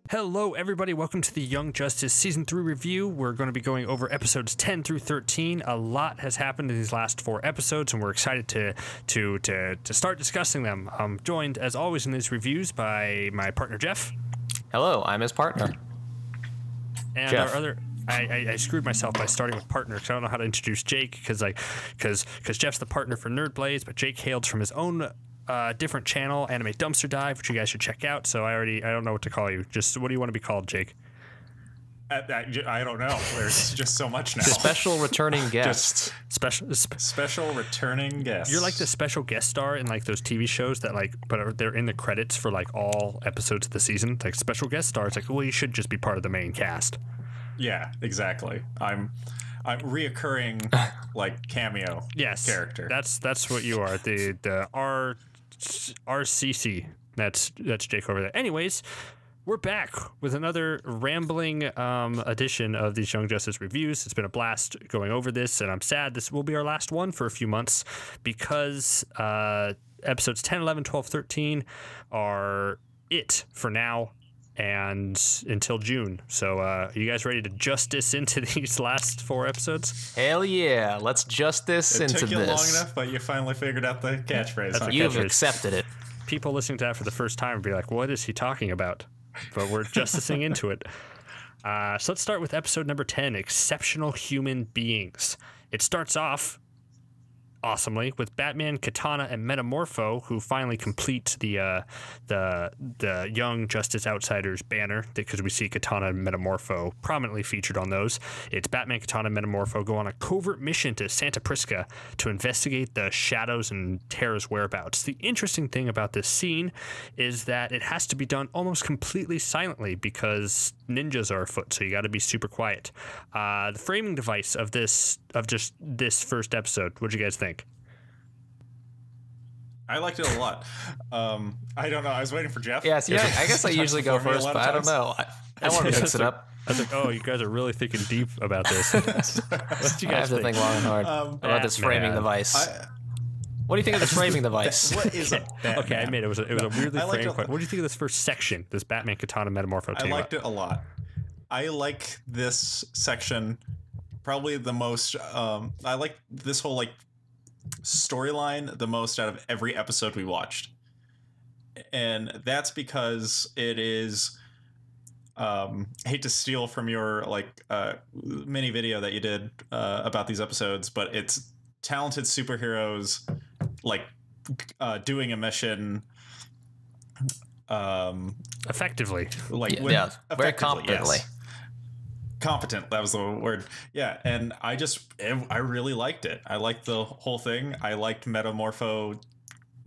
Hello, everybody. Welcome to the Young Justice Season 3 review. We're going to be going over episodes 10 through 13. A lot has happened in these last 4 episodes, and we're excited to start discussing them. I'm joined, as always, in these reviews by my partner, Jeff. Hello, I'm his partner. And Jeff. our other... I screwed myself by starting with partner because I don't know how to introduce Jake because Jeff's the partner for Nerd Blaze, but Jake hails from his own different channel, Anime Dumpster Dive, which you guys should check out. So I don't know what to call you. Just what do you want to be called, Jake? I don't know. There's just so much now. Special returning guest. Special returning guest. You're like the special guest star in like those TV shows that they're in the credits for like all episodes of the season. Like special guest star. It's like, well, you should just be part of the main cast. Yeah, exactly. I'm reoccurring like cameo. Yes, character. That's what you are. The RCC. That's Jake over there. Anyways, we're back with another rambling edition of these Young Justice reviews. It's been a blast going over this, and I'm sad this will be our last one for a few months because episodes 10, 11, 12, 13 are it for now. And until June. So are you guys ready to justice into these last 4 episodes? Hell yeah, let's justice into this. It took you long enough, but you finally figured out the catchphrase. You've accepted it. People listening to that for the first time would be like, what is he talking about? But we're justicing into it. So let's start with episode number 10, Exceptional Human Beings. It starts off awesomely with Batman, Katana, and Metamorpho, who finally complete the Young Justice Outsiders banner, because we see Katana and Metamorpho prominently featured on those. It's Batman, Katana, and Metamorpho go on a covert mission to Santa Prisca to investigate the Shadows and Terra's whereabouts. The interesting thing about this scene is that it has to be done almost completely silently because ninjas are afoot, so you got to be super quiet. The framing device of just this first episode, what'd you guys think? I liked it a lot. I don't know. I was waiting for Jeff. Yes, yeah. I guess I usually go first, but I don't know. I want to mix it up. I was like, oh, you guys are really thinking deep about this. What do you guys think? Long and hard about this framing device. What do you think of this framing device? What is a Batman? Okay, I admit it was a weirdly framed question. What do you think of this first section, this Batman, Katana, Metamorpho team? I liked it a lot. I like this section probably the most. I like this whole storyline the most out of every episode we watched, and that's because it is hate to steal from your mini video that you did about these episodes, but it's talented superheroes doing a mission effectively, very competently. Yes. Competent, that was the word. Yeah, and I really liked it. I liked the whole thing. I liked Metamorpho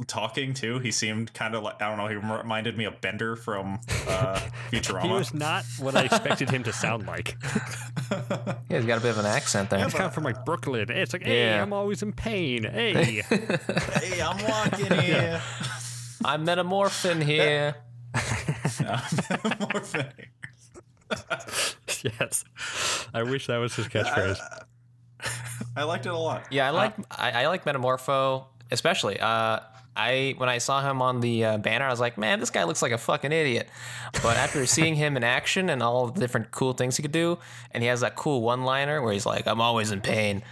talking too. He seemed kind of like, I don't know, he reminded me of Bender from Futurama. He was not what I expected him to sound like. Yeah, he's got a bit of an accent there. He's kind of from Brooklyn. It's like, hey, I'm always in pain. Hey. Hey, I'm walking here. I'm metamorphing here. I'm metamorphing. Yes, I wish that was his catchphrase. I liked it a lot. Yeah, I like Metamorpho especially. When I saw him on the banner, I was like, man, this guy looks like a fucking idiot. But after seeing him in action and all the different cool things he could do, and he has that cool one-liner where he's like, I'm always in pain.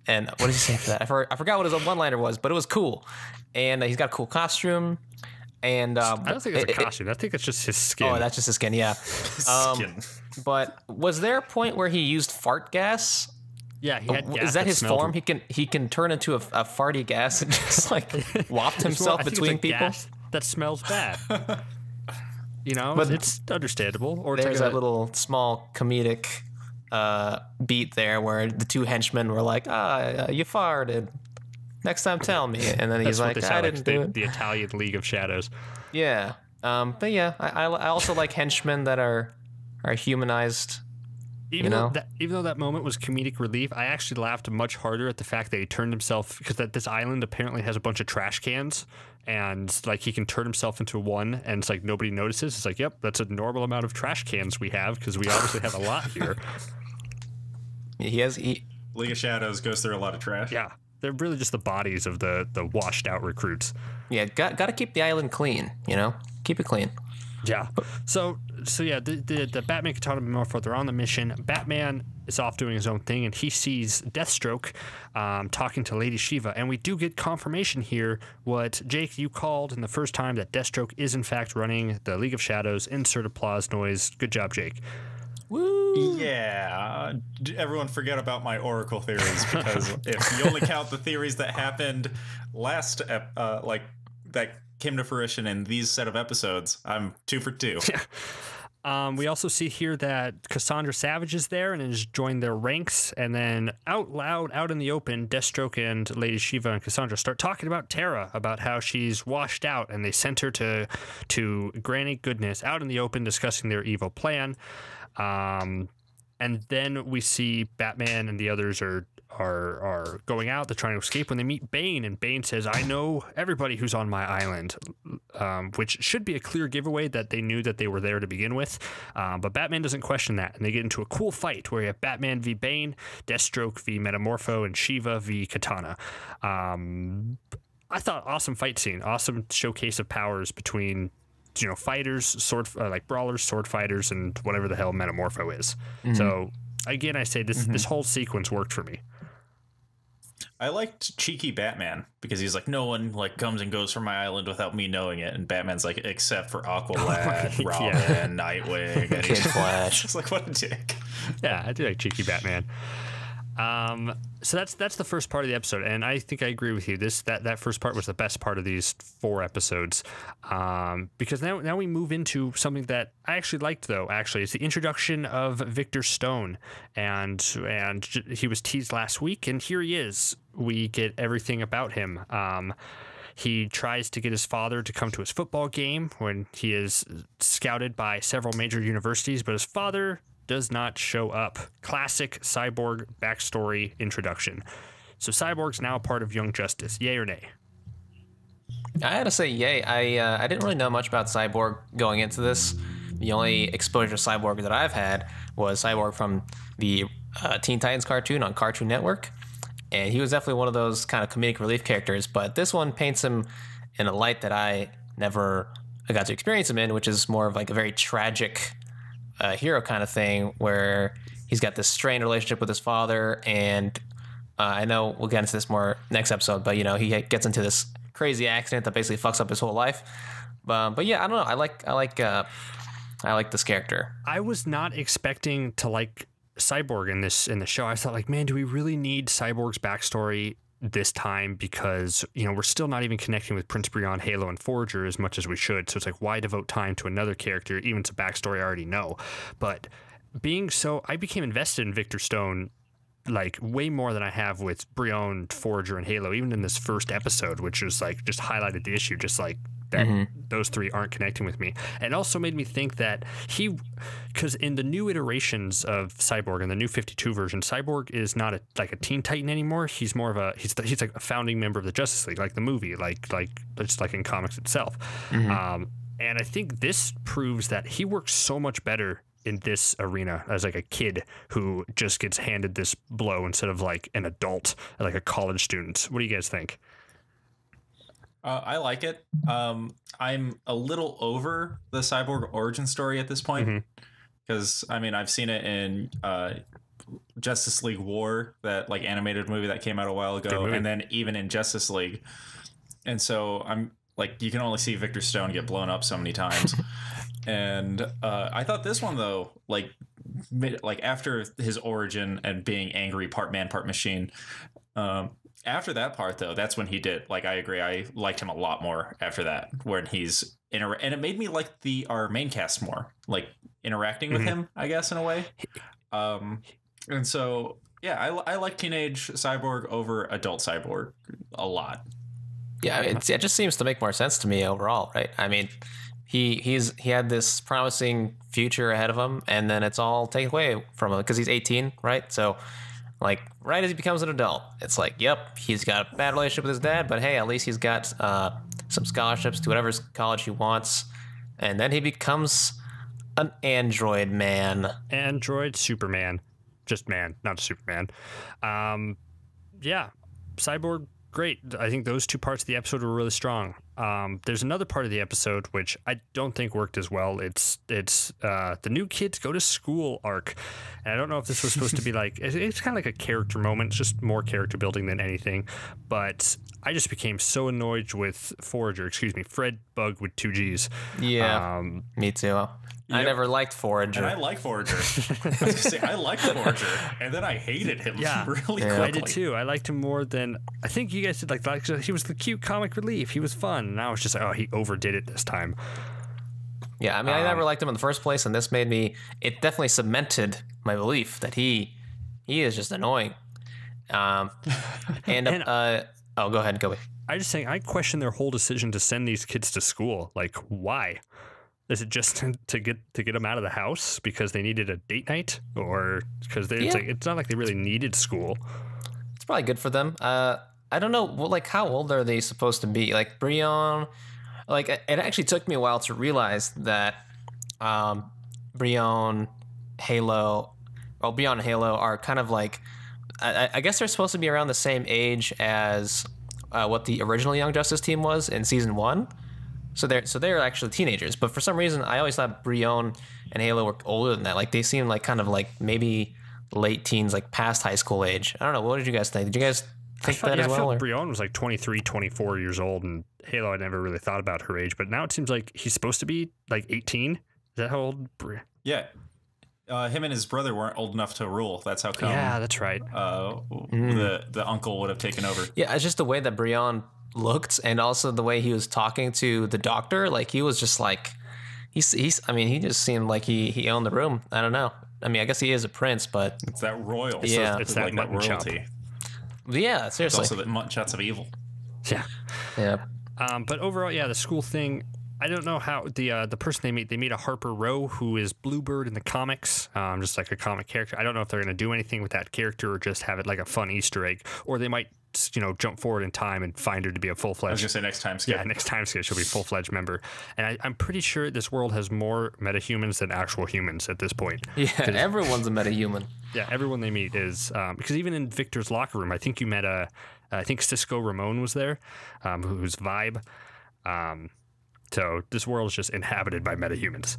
And what did he say for that? I forgot what his one-liner was, but it was cool. And he's got a cool costume. And I don't think it's a costume. I think it's just his skin. Oh, that's just his skin, yeah. Skin. But was there a point where he used fart gas? Yeah, he had gas. Is that his form? He can turn into a farty gas and just waft himself between people. Gas that smells bad. But it's understandable. Or there's that little small comedic beat there where the 2 henchmen were like, you farted. Next time, tell me. And then he's like, I didn't do it. The Italian League of Shadows. Yeah. But yeah, I also like henchmen that are humanized. Even though that moment was comedic relief, I actually laughed much harder at the fact that he turned himself, because this island apparently has a bunch of trash cans, and he can turn himself into one, and it's like nobody notices. It's like, yep, that's a normal amount of trash cans we have, because we obviously have a lot here. League of Shadows goes through a lot of trash. Yeah. They're really just the bodies of the washed out recruits. Yeah, got to keep the island clean, Keep it clean. Yeah. So So yeah, the Batman Katana Metamorpho, they're on the mission. Batman is off doing his own thing, and he sees Deathstroke talking to Lady Shiva, and we do get confirmation here what Jake, you called in the first time, that Deathstroke is in fact running the League of Shadows. Insert applause noise. Good job, Jake. Woo! Yeah, everyone forget about my Oracle theories, because if you only count the theories that happened last that came to fruition in these set of episodes, I'm 2 for 2. We also see here that Cassandra Savage is there and has joined their ranks, and then out loud, out in the open, Deathstroke and Lady Shiva and Cassandra start talking about Terra, about how she's washed out, and they sent her to Granny Goodness out in the open, discussing their evil plan. And then we see Batman and the others are going out. They're trying to escape when they meet Bane, and Bane says, "I know everybody who's on my island," which should be a clear giveaway that they knew that they were there to begin with. But Batman doesn't question that, and they get into a cool fight where you have Batman v Bane, Deathstroke v Metamorpho, and Shiva v Katana. I thought awesome fight scene, awesome showcase of powers between fighters, like brawlers, sword fighters, and whatever the hell Metamorpho is. So again, I say this whole sequence worked for me. I liked cheeky Batman, because he's like, no one like comes and goes from my island without me knowing it, and Batman's like, except for Aqualad, Robin, Nightwing, and Kid Flash. It's like, what a dick. Yeah, I do like cheeky Batman. So that's the first part of the episode, and I think I agree with you. That first part was the best part of these 4 episodes, because now we move into something that I actually liked, though. Actually, it's the introduction of Victor Stone, and he was teased last week, and here he is. We get everything about him. He tries to get his father to come to his football game when he is scouted by several major universities, but his father does not show up. Classic Cyborg backstory introduction. So Cyborg's now part of Young Justice. Yay or nay? I had to say yay. I didn't really know much about Cyborg going into this. The only exposure to Cyborg that I've had was Cyborg from the Teen Titans cartoon on Cartoon Network, and he was definitely one of those kind of comedic relief characters, but this one paints him in a light that I never got to experience him in, which is more of like a very tragic hero kind of thing, where he's got this strained relationship with his father, and I know we'll get into this more next episode, but he gets into this crazy accident that basically fucks up his whole life. But yeah, I don't know. I like this character. I was not expecting to like Cyborg in the show. I thought, like, man, do we really need Cyborg's backstory this time? Because we're still not even connecting with Prince Brion, Halo, and Forager as much as we should. So it's like, why devote time to another character, even to backstory I already know? But I became invested in Victor Stone like way more than I have with Brion, Forager, and Halo, even in this first episode, which was like just highlighted the issue, just like that those 3 aren't connecting with me. And also made me think that because in the new iterations of Cyborg, in the new 52 version, Cyborg is not a Teen Titan anymore. He's more of he's like a founding member of the Justice League, like the movie, like just like in comics itself. And I think this proves that he works so much better in this arena as like a kid who just gets handed this blow instead of like an adult, like a college student. What do you guys think? I like it. I'm a little over the Cyborg origin story at this point, because I've seen it in Justice League War, that like animated movie that came out a while ago, and then even in Justice League. And so I'm like, you can only see Victor Stone get blown up so many times. And I thought this one, though, like after his origin and being angry, part man, part machine, after that part, though, that's when he did. Like, I agree. I liked him a lot more after that, when he's and it made me like our main cast more, like interacting with him, I guess, in a way. And so, yeah, I like teenage Cyborg over adult Cyborg a lot. Yeah, it just seems to make more sense to me overall, right? I mean, he had this promising future ahead of him, and then it's all taken away from him because he's 18, right? So, like, right as he becomes an adult, it's like, yep, he's got a bad relationship with his dad, but hey, at least he's got some scholarships to whatever college he wants, and then he becomes an android man. Android Superman. Just man, not Superman. Yeah, Cyborg, great. I think those 2 parts of the episode were really strong. There's another part of the episode which I don't think worked as well. It's the new kids go to school arc, and I don't know if this was supposed to be like it's kind of like a character moment, it's just more character building than anything. But I just became so annoyed with Fred Bug with 2 G's. Yeah, me too. I never liked Forager. And I like Forager. I was going to say, I liked Forager, and then I hated him really quickly. I did too. I liked him more than, I think you guys did. Like he was the cute comic relief. He was fun. And I was just like, oh, he overdid it this time. Yeah, I mean, I never liked him in the first place, and this made me, it definitely cemented my belief that he is just annoying. Oh, go ahead, Coby. I just think I question their whole decision to send these kids to school. Like, why? Is it just to get them out of the house because they needed a date night, or because it's not like they really needed school? It's probably good for them. I don't know. Well, like, how old are they supposed to be? Like Brion, like it actually took me a while to realize that Brion, Halo, Brion and Halo are kind of like, I guess they're supposed to be around the same age as what the original Young Justice team was in season 1. So they're actually teenagers, but for some reason I always thought Brion and Halo were older than that. Like they seemed like kind of like maybe late teens, like past high school age. I don't know. What did you guys think? Did you guys think that as well? I felt Brion was like 23, 24 years old, and Halo I never really thought about her age, but now it seems like he's supposed to be like 18. Is that how old? Yeah. Him and his brother weren't old enough to rule. That's how come. Yeah, that's right. The uncle would have taken over. Yeah, it's just the way that Brion looked, and also the way he was talking to the doctor. Like he was just like he's I mean, he just seemed like he owned the room. I don't know. I mean, I guess he is a prince, but it's that royal. Yeah, it's that like royalty. Yeah, seriously. It's also the mutton chops of evil. Yeah. But overall, the school thing. I don't know how the person they meet a Harper Row who is Bluebird in the comics, just like a comic character. I don't know if they're going to do anything with that character or just have it like a fun Easter egg, or they might jump forward in time and find her to be a full-fledged. I was going to say next time skip. Yeah, next time skip she'll be a full-fledged member. And I'm pretty sure this world has more metahumans than actual humans at this point. Yeah, everyone's a metahuman. Yeah, everyone they meet is because even in Victor's locker room, I think you met I think Cisco Ramon was there, who's Vibe. So this world is just inhabited by metahumans.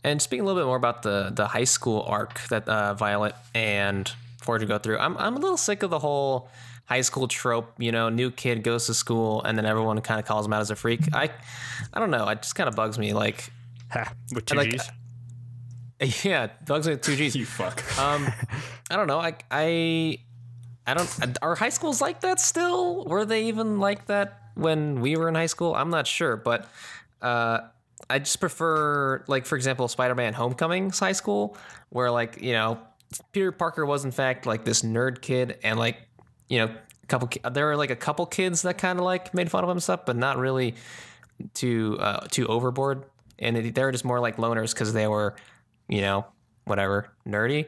And speaking a little bit more about the high school arc that Violet and Forager go through, I'm a little sick of the whole high school trope. New kid goes to school and then everyone kind of calls him out as a freak. I don't know. It just kind of bugs me. Like with 2Gs. Yeah, bugs me with 2Gs. You fuck. I don't know. I don't. Are high schools like that still? Were they even like that when we were in high school? I'm not sure, but I just prefer, like, for example, Spider-Man Homecoming's high school, where, like, Peter Parker was in fact like this nerd kid, and like, there were like a couple kids that kind of like made fun of him and stuff, but not really too overboard, and they were just more like loners because they were, whatever, nerdy.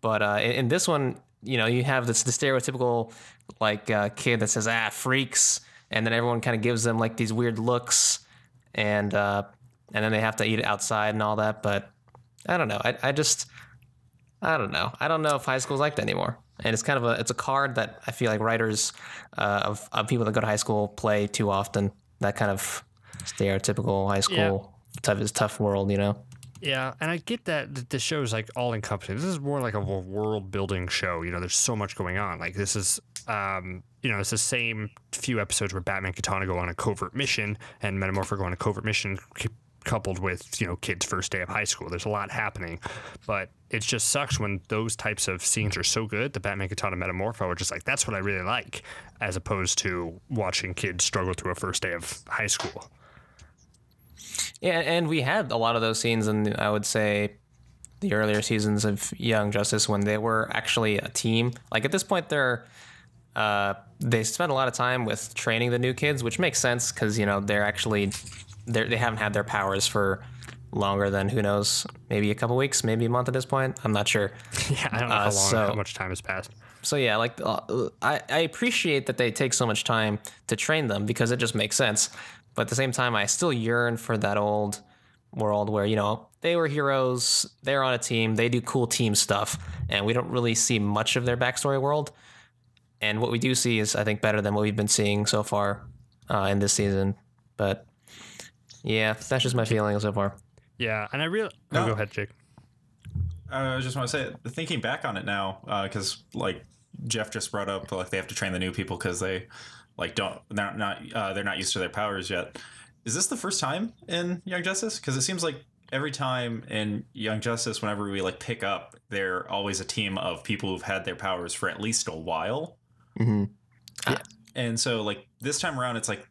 But in this one, you have the stereotypical like kid that says freaks, and then everyone kind of gives them like these weird looks, and then they have to eat it outside and all that. But I don't know. I don't know. I don't know if high school's like that anymore. And it's kind of it's a card that I feel like writers of people that go to high school play too often. That kind of stereotypical high school tough world, Yeah, and I get that the show is like all encompassing. This is more like a world building show. There's so much going on. Like this is, it's the same few episodes where Batman Katana go on a covert mission and Metamorpho go on a covert mission, coupled with kids' first day of high school. There's a lot happening, but it just sucks when those types of scenes are so good. The Batman Katana Metamorpho are just like, that's what I really like, as opposed to watching kids struggle through a first day of high school. Yeah, and we had a lot of those scenes in, I would say, the earlier seasons of Young Justice when they were actually a team. Like at this point, they spend a lot of time with training the new kids, which makes sense because they haven't had their powers for longer than, who knows, maybe a couple weeks, maybe a month at this point. I'm not sure. Yeah, I don't know how much time has passed. So yeah, like I appreciate that they take so much time to train them because it just makes sense. But at the same time, I still yearn for that old world where, they were heroes, they're on a team, they do cool team stuff, and we don't really see much of their backstory world. And what we do see is, I think, better than what we've been seeing so far in this season. But yeah, that's just my feeling so far. Yeah, and I really... No. Oh, go ahead, Jake. I just want to say, thinking back on it now, because like Jeff just brought up, like they have to train the new people because they like they're not used to their powers yet. Is this the first time in Young Justice? Because it seems like every time in Young Justice, whenever we like pick up, they're always a team of people who've had their powers for at least a while. Mm-hmm. And so like this time around, it's like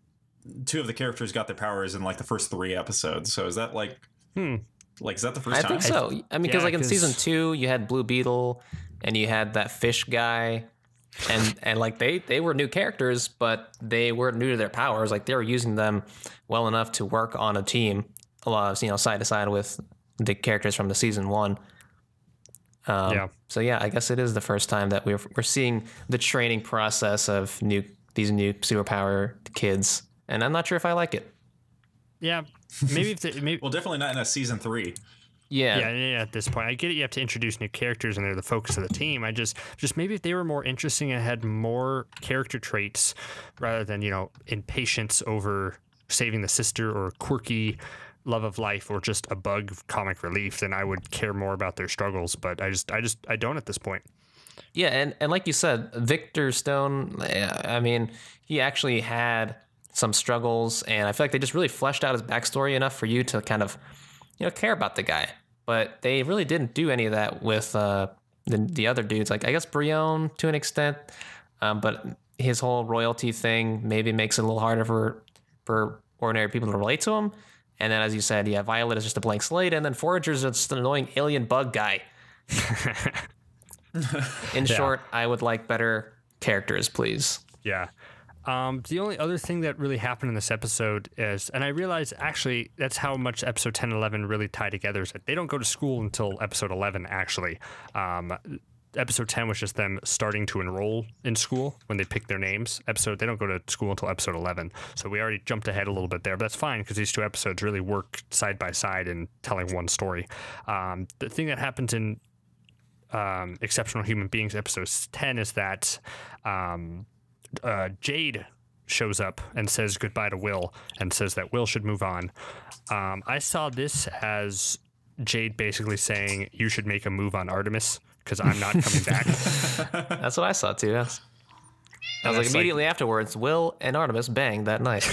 2 of the characters got their powers in like the first 3 episodes. So is that like, is that the first time? I think so. I mean, because like in season 2, you had Blue Beetle and you had that fish guy. And like they were new characters, but they weren't new to their powers. Like they were using them well enough to work on a team, side to side with the characters from the season 1. So yeah, I guess it is the first time that we're seeing the training process of these new superpower kids, and I'm not sure if I like it. Yeah, maybe well, definitely not in a season 3. Yeah. At this point, I get it. You have to introduce new characters, and they're the focus of the team. I just maybe if they were more interesting and had more character traits rather than impatience over saving the sister or quirky love of life or just a bug comic relief, then I would care more about their struggles. But I don't at this point. Yeah, and like you said, Victor Stone. I mean, he actually had some struggles, and I feel like they just really fleshed out his backstory enough for you to kind of care about the guy. But they really didn't do any of that with the other dudes. Like I guess Brion to an extent, but his whole royalty thing maybe makes it a little harder for ordinary people to relate to him. And then, as you said, Violet is just a blank slate, and then Forager's just an annoying alien bug guy. In short, I would like better characters, please. Yeah. The only other thing that really happened in this episode is, and I realized actually that's how much episode 10 and 11 really tie together, is that they don't go to school until episode 11, actually. Episode 10 was just them starting to enroll in school when they pick their names. They don't go to school until episode 11. So we already jumped ahead a little bit there, but that's fine because these 2 episodes really work side by side in telling one story. The thing that happens in Exceptional Human Beings episode 10 is that Jade shows up and says goodbye to Will and says that Will should move on. I saw this as Jade basically saying you should make a move on Artemis because I'm not coming back. That's what I saw too. I was like immediately afterwards, Will and Artemis banged that night.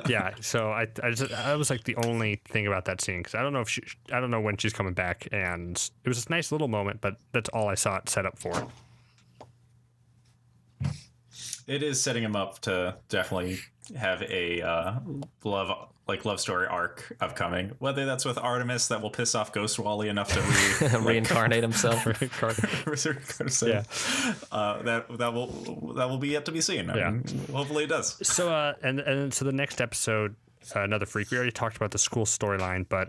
Yeah. So I was like the only thing about that scene because I don't know when she's coming back, and it was a nice little moment, but that's all I saw it set up for. It is setting him up to definitely have a love story arc upcoming. Whether that's with Artemis that will piss off Ghost Wally enough to reincarnate himself. Yeah. That will be yet to be seen. I mean, hopefully it does. So and so the next episode, another freak. We already talked about the school storyline, but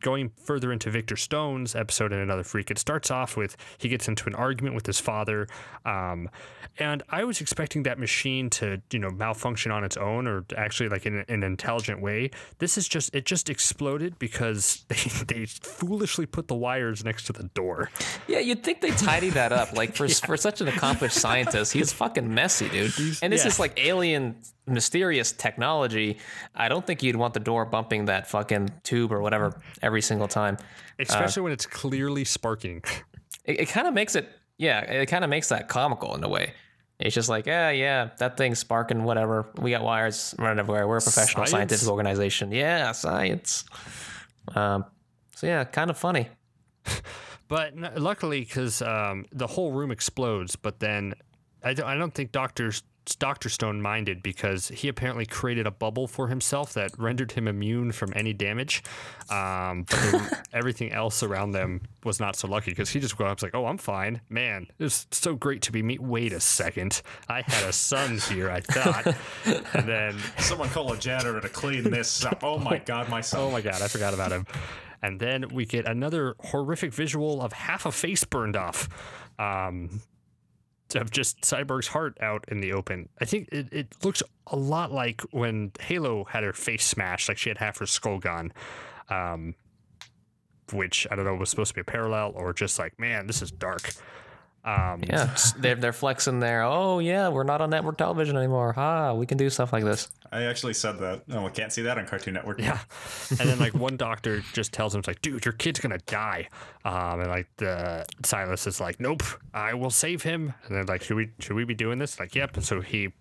going further into Victor Stone's episode in Another Freak, it starts off with he gets into an argument with his father, and I was expecting that machine to malfunction on its own or actually like in an intelligent way. This is just exploded because they foolishly put the wires next to the door. Yeah, you'd think they tidy that up. Like for such an accomplished scientist, he's fucking messy, dude. And this is like alien mysterious technology. I don't think you'd want the door bumping that fucking tube or whatever every single time, especially when it's clearly sparking. It kind of makes it kind of makes that comical in a way. It's just like that thing's sparking, whatever, we got wires running everywhere, we're a professional scientific organization. Science. So yeah, kind of funny. But luckily, because the whole room explodes, but then I don't think Dr. Stone minded because he apparently created a bubble for himself that rendered him immune from any damage. But everything else around them was not so lucky because he just goes up like, oh, I'm fine. Man, it was so great to be me. Wait a second. I had a son here, I thought. And then someone call a janitor to clean this up. Oh my God, my son. Oh my God, I forgot about him. And then we get another horrific visual of half a face burned off. Of just Cyborg's heart out in the open. I think it looks a lot like when Halo had her face smashed, like she had half her skull gone, which I don't know was supposed to be a parallel or just like, man, this is dark. Yeah, they're flexing there. Oh yeah, we're not on network television anymore. We can do stuff like this. I actually said that. Oh, I can't see that on Cartoon Network. Yeah. And then like one doctor just tells him, it's like, dude, your kid's gonna die. And like the Silas is like, nope, I will save him. And then like, should we be doing this? Like, yep. And so he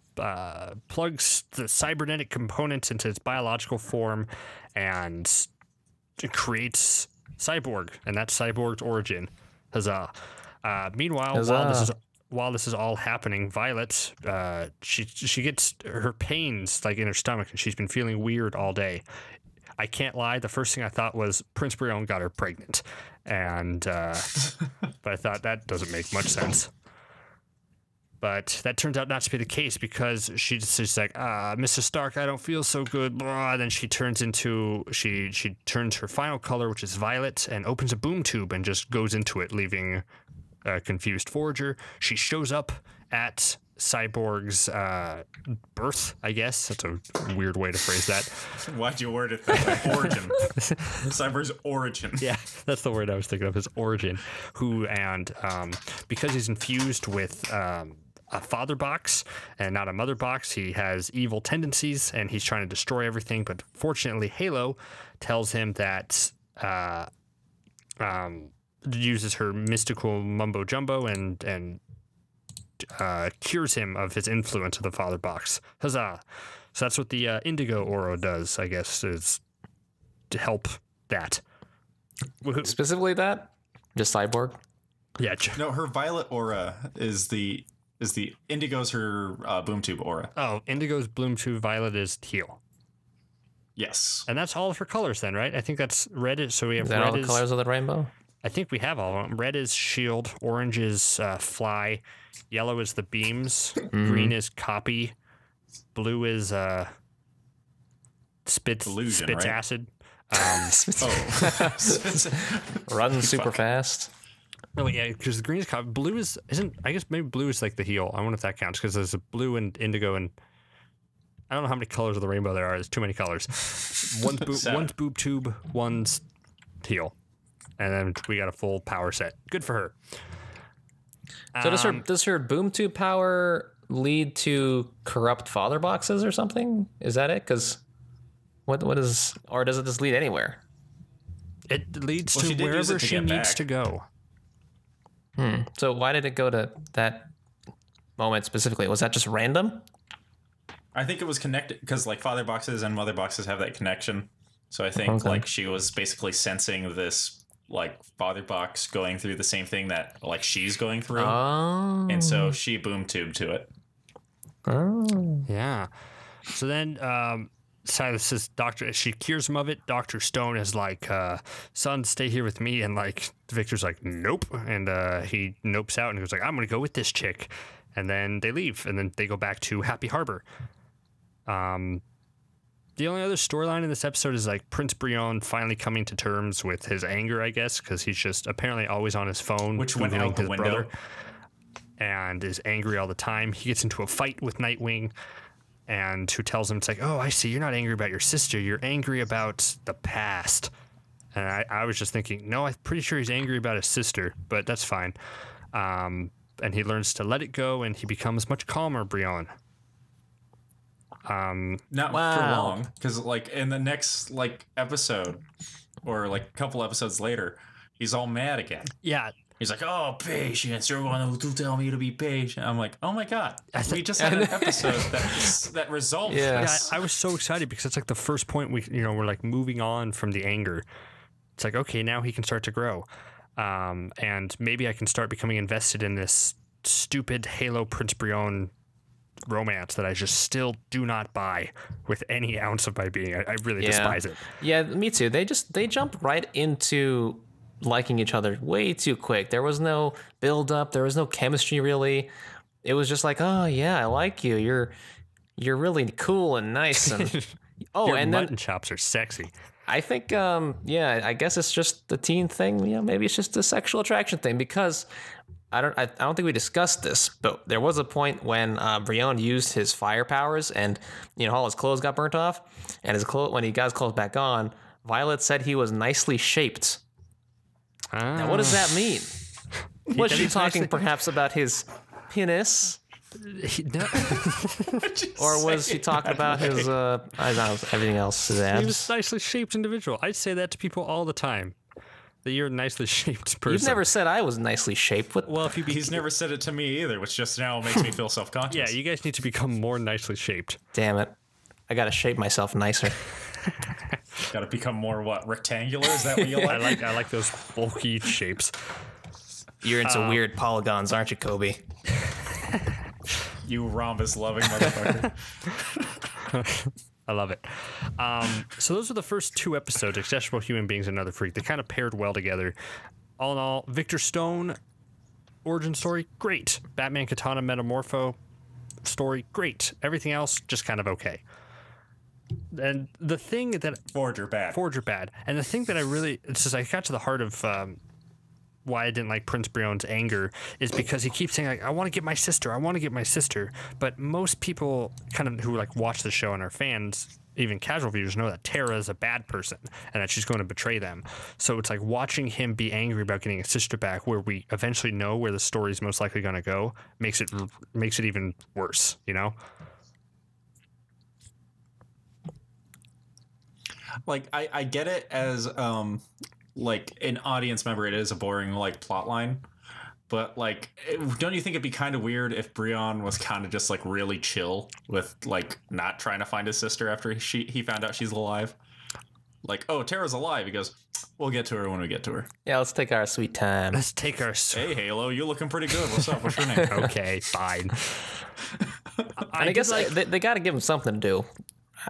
plugs the cybernetic components into its biological form and creates Cyborg, and that's Cyborg's origin. Huzzah. Meanwhile, Huzzah. while this is all happening, Violet, she gets her pains like in her stomach, and she's been feeling weird all day. I can't lie. The first thing I thought was Prince Brion got her pregnant, and but I thought that doesn't make much sense. But that turns out not to be the case, because she's like, Mr. Stark, I don't feel so good. Blah. Then she turns her final color, which is violet, and opens a boom tube and just goes into it, leaving a confused Forager. She shows up at Cyborg's birth, I guess. That's a weird way to phrase that. Why'd you word it that way? Origin. Cyborg's origin. Yeah, that's the word I was thinking of, his origin. Because he's infused with a father box and not a mother box, he has evil tendencies and he's trying to destroy everything. But fortunately, Halo tells him that uses her mystical mumbo jumbo and cures him of his influence of the father box. Huzzah! So that's what the indigo aura does, I guess, is to help that. Woohoo. Specifically that? Just Cyborg? Yeah. No, her violet aura is the indigo's her boom tube aura. Oh, indigo's bloom tube, violet is teal. Yes. And that's all of her colors then, right? I think that's red. So we have Is that red all the colors of the rainbow? I think we have all of them. Red is shield, orange is fly, yellow is the beams, green is copy, blue is spits Illusion, right? acid. Run super fast. Oh yeah, because the green is copy. Blue isn't. I guess maybe blue is like the heel. I wonder if that counts, because there's a blue and indigo, and I don't know how many colors of the rainbow there are. There's too many colors. One's boob tube, one's teal. And then we got a full power set. Good for her. So does her boom tube power lead to corrupt father boxes or something? Is that it? Because what is, or does it just lead anywhere? It leads to wherever she needs to go. So why did it go to that moment specifically? Was that just random? I think it was connected because like father boxes and mother boxes have that connection. So I think like she was basically sensing this like father box going through the same thing that like she's going through. Oh. And so she boom tubed to it. Oh. Yeah. So then Silas's doctor, she cures him of it. Dr. Stone is like, son, stay here with me. And like Victor's like, nope. And he nopes out and goes like, I'm going to go with this chick. And then they leave. And then they go back to Happy Harbor. The only other storyline in this episode is like Prince Brion finally coming to terms with his anger, I guess, because he's just apparently always on his phone, which went out the window, and is angry all the time. He gets into a fight with Nightwing, and who tells him, it's like, oh, I see, you're not angry about your sister, you're angry about the past. And I was just thinking, no, I'm pretty sure he's angry about his sister, but that's fine. And he learns to let it go, and he becomes much calmer, Brion. Not for long, because like in the next like episode or like a couple episodes later, he's all mad again. Yeah, he's like, oh, patience, you're going to tell me to be patient. I'm like, oh my god, we just had an episode that resolved this. I was so excited because it's like the first point we're like moving on from the anger. It's like, okay, now he can start to grow, and maybe I can start becoming invested in this stupid Halo Prince Brion romance that I just still do not buy with any ounce of my being. I really despise it. Yeah, me too. They jump right into liking each other way too quick. There was no build up. There was no chemistry really. It was just like, oh yeah, I like you. You're really cool and nice. And your mutton chops are sexy. I think, I guess it's just the teen thing. Yeah, maybe it's just a sexual attraction thing, because I don't think we discussed this, but there was a point when Brion used his fire powers, and all his clothes got burnt off, and when he got his clothes back on, Violet said he was nicely shaped. Now, what does that mean? Was she talking perhaps about his penis? No. Or was she talking about his, I don't know, everything else? His abs? He was a nicely shaped individual. I say that to people all the time. That you're a nicely shaped person. You've never said I was nicely shaped. Well, if you He's never said it to me either, which just now makes me feel self-conscious. Yeah, you guys need to become more nicely shaped. Damn it. I gotta shape myself nicer. Got to become more, rectangular? Is that what you like? I like those bulky shapes. You're into weird polygons, aren't you, Coby? You rhombus-loving motherfucker. I love it. So those are the first 2 episodes, Accessible Human Beings and Another Freak. They kind of paired well together. All in all, Victor Stone, origin story, great. Batman Katana Metamorpho story, great. Everything else, just kind of okay. And the thing that... Forger bad. And the thing that I got to the heart of why I didn't like Prince Brion's anger is because he keeps saying, like, I want to get my sister. But most people kind of who like watch the show and are fans, even casual viewers, know that Terra is a bad person and that she's going to betray them. So it's like watching him be angry about getting his sister back, where we eventually know where the story's most likely going to go, makes it even worse, you know? Like, I get it as like an audience member, it is a boring like plot line, but like, don't you think it'd be kind of weird if Brion was kind of just like really chill with like not trying to find his sister after he found out she's alive? Like, oh, Terra's alive. He goes, we'll get to her when we get to her. Yeah, let's take our sweet time. Hey, Halo, you looking pretty good. What's up? What's your name? Okay, fine. I guess they got to give him something to do,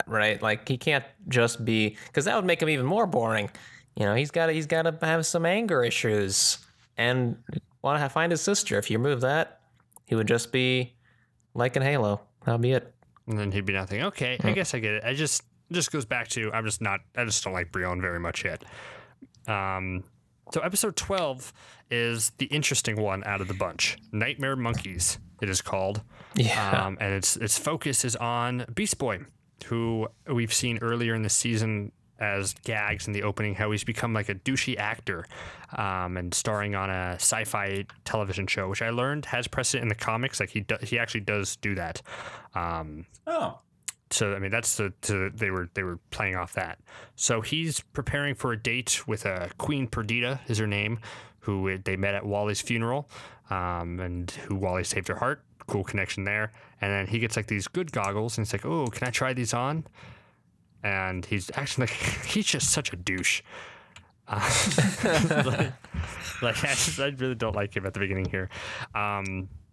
right? Like, he can't just be, because that would make him even more boring. You know, he's got to have some anger issues and want to find his sister. If you remove that, he would just be like in Halo. That'll be it. And then he'd be nothing. Okay, I guess I get it. It just goes back to I just don't like Brion very much yet. So episode 12 is the interesting one out of the bunch. Nightmare Monkeys, it is called. Yeah. And its focus is on Beast Boy, who we've seen earlier in the season as gags in the opening, how he's become like a douchey actor and starring on a sci-fi television show, which I learned has precedent in the comics. Like he actually does do that. So I mean, that's they were playing off that. So he's preparing for a date with Queen Perdita, is her name, who they met at Wally's funeral, and who Wally saved her heart. Cool connection there. And then he gets like these good goggles, and he's like, "Oh, can I try these on?" And he's actually like, he's just such a douche. I really don't like him at the beginning here.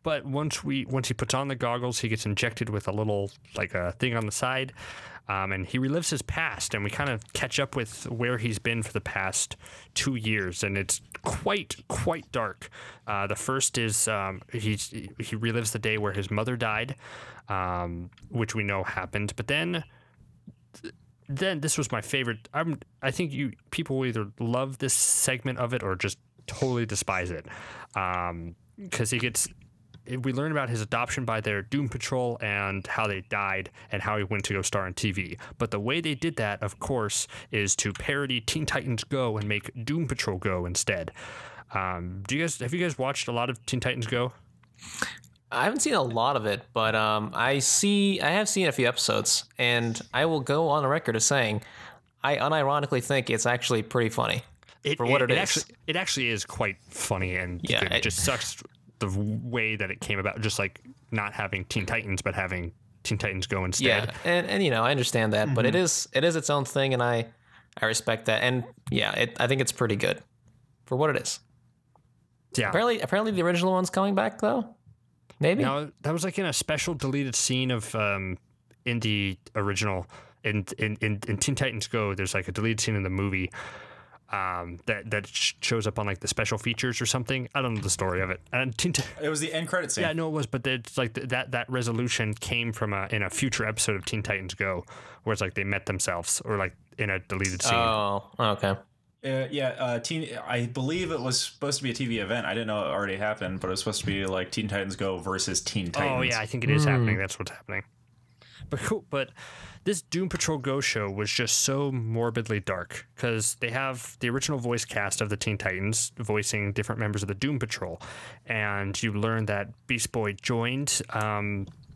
But once he puts on the goggles, he gets injected with a little like a thing on the side, and he relives his past, and we kind of catch up with where he's been for the past 2 years, and it's quite dark. The first is he relives the day where his mother died, which we know happened, but then this was my favorite. I think people will either love this segment of it or just totally despise it, because we learn about his adoption by their Doom Patrol and how they died and how he went to go star on TV. But the way they did that, of course, is to parody Teen Titans Go and make Doom Patrol Go instead. Have you guys watched a lot of Teen Titans Go? I haven't seen a lot of it, but I have seen a few episodes, and I will go on the record as saying I unironically think it's actually pretty funny for what it is. It actually is quite funny, and it just sucks the way that it came about, just like not having Teen Titans, but having Teen Titans Go instead. Yeah, and you know, I understand that, but it is its own thing, and I respect that, and yeah, I think it's pretty good for what it is. Yeah. Apparently the original one's coming back though. Maybe. No, that was like in a special deleted scene of in the original in Teen Titans Go. There's like a deleted scene in the movie that shows up on like the special features or something. I don't know the story of it. And it was the end credit scene. Yeah, no, it was, but it's like that resolution came from in a future episode of Teen Titans Go, where it's like they met themselves, or like in a deleted scene. Oh, okay. I believe it was supposed to be a TV event. I didn't know it already happened, but it was supposed to be like Teen Titans Go versus Teen Titans. Oh yeah, I think it is happening. That's what's happening. But cool. But this Doom Patrol Go show was just so morbidly dark because they have the original voice cast of the Teen Titans voicing different members of the Doom Patrol, and you learn that Beast Boy joined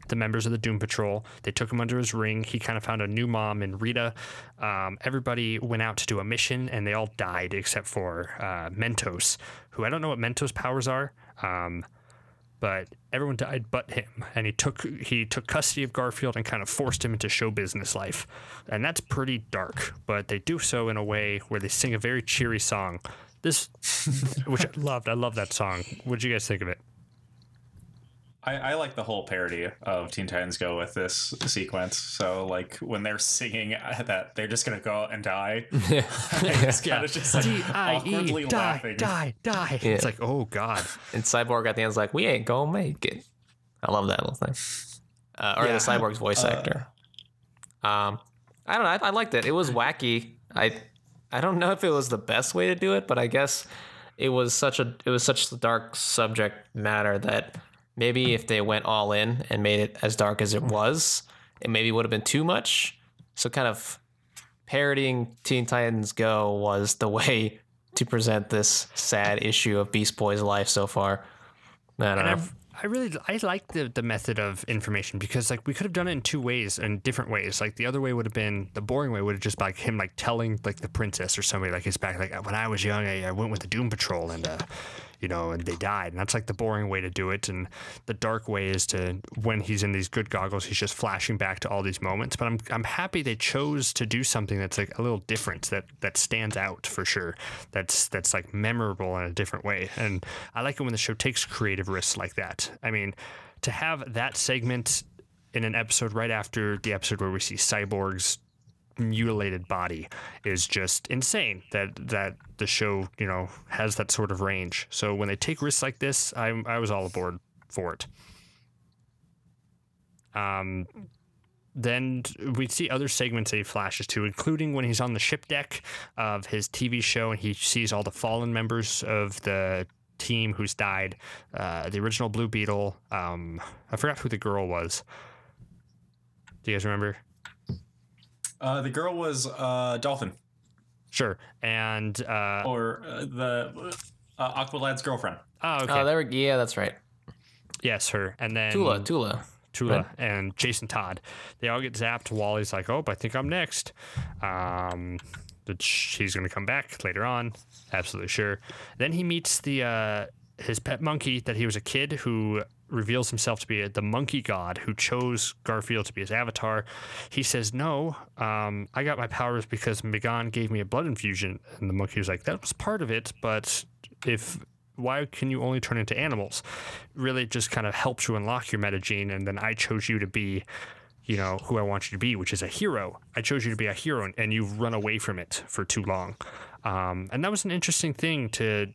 the members of the Doom Patrol. They took him under his wing. He kind of found a new mom in Rita. Everybody went out to do a mission, and they all died except for Mentos, who I don't know what Mentos' powers are. But everyone died but him, and he took custody of Garfield and kind of forced him into show business life, and that's pretty dark. But they do so in a way where they sing a very cheery song. This, which I loved. I love that song. What did you guys think of it? I like the whole parody of Teen Titans Go with this sequence. So like when they're singing that they're just gonna go out and die, it's kind of just like awkwardly laughing. Die. Yeah. It's like, oh god. And Cyborg at the end's like, we ain't gonna make it. I love that little thing. Or the Cyborg's voice actor. I don't know. I liked it. It was wacky. I don't know if it was the best way to do it, but I guess it was such a dark subject matter that maybe if they went all in and made it as dark as it was, it maybe would have been too much. So kind of parodying Teen Titans Go was the way to present this sad issue of Beast Boy's life so far. I don't know. I like the method of information because like we could have done it in two ways, in different ways. Like the other way would have been, the boring way would have just been like him like telling like the princess or somebody like his back, like when I was young I went with the Doom Patrol and and they died, and that's like the boring way to do it. And the dark way is to, when he's in these good goggles, he's just flashing back to all these moments. But I'm happy they chose to do something that's like a little different, that stands out for sure, that's like memorable in a different way. And I like it when the show takes creative risks like that. I mean, to have that segment in an episode right after the episode where we see Cyborg's mutilated body is just insane, that the show has that sort of range. So when they take risks like this, I was all aboard for it. Then we see other segments that he flashes to, including when he's on the ship deck of his TV show and he sees all the fallen members of the team who's died. The original Blue Beetle, I forgot who the girl was. Do you guys remember? The girl was Dolphin. Sure. And the Aqualad's girlfriend. Oh, okay. Yeah, that's right. Yes, her. And then Tula, right? And Jason Todd. They all get zapped. Wally's like, "Oh, I think I'm next." She's going to come back later on. Absolutely sure. Then he meets his pet monkey that he was a kid who reveals himself to be the monkey god who chose Garfield to be his avatar. He says, no, I got my powers because Megan gave me a blood infusion. And the monkey was like, that was part of it, but why can you only turn into animals? Really just kind of helps you unlock your metagene, and then I chose you to be, who I want you to be, which is a hero. I chose you to be a hero, and you've run away from it for too long. And that was an interesting thing to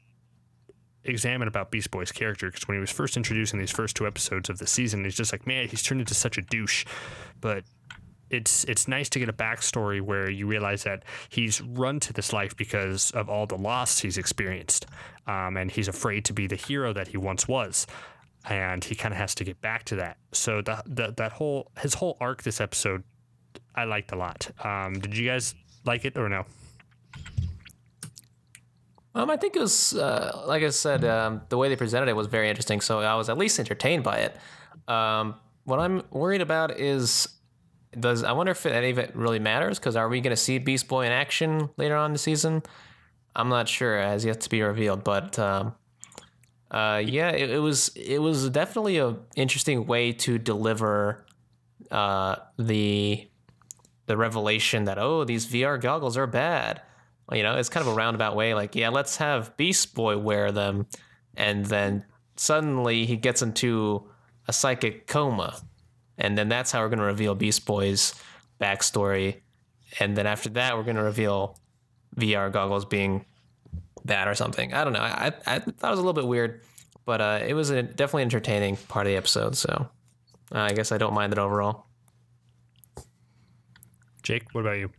examine about Beast Boy's character, because when he was first introduced in these first two episodes of the season, he's just like, man, he's turned into such a douche. But it's nice to get a backstory where you realize that he's run to this life because of all the loss he's experienced, and he's afraid to be the hero that he once was, and he kind of has to get back to that. So his whole arc this episode, I liked a lot. Did you guys like it or no? I think it was, like I said, the way they presented it was very interesting, so I was at least entertained by it. What I'm worried about is, I wonder if any of it really matters, because are we going to see Beast Boy in action later on in the season? I'm not sure. It has yet to be revealed, but it was definitely an interesting way to deliver the revelation that, these VR goggles are bad. It's kind of a roundabout way, like, yeah, let's have Beast Boy wear them, and then suddenly he gets into a psychic coma, and then that's how we're going to reveal Beast Boy's backstory, and then after that we're going to reveal VR goggles being bad or something. I don't know. I thought it was a little bit weird, but it was a definitely entertaining part of the episode, so I guess I don't mind it overall. Jake, what about you?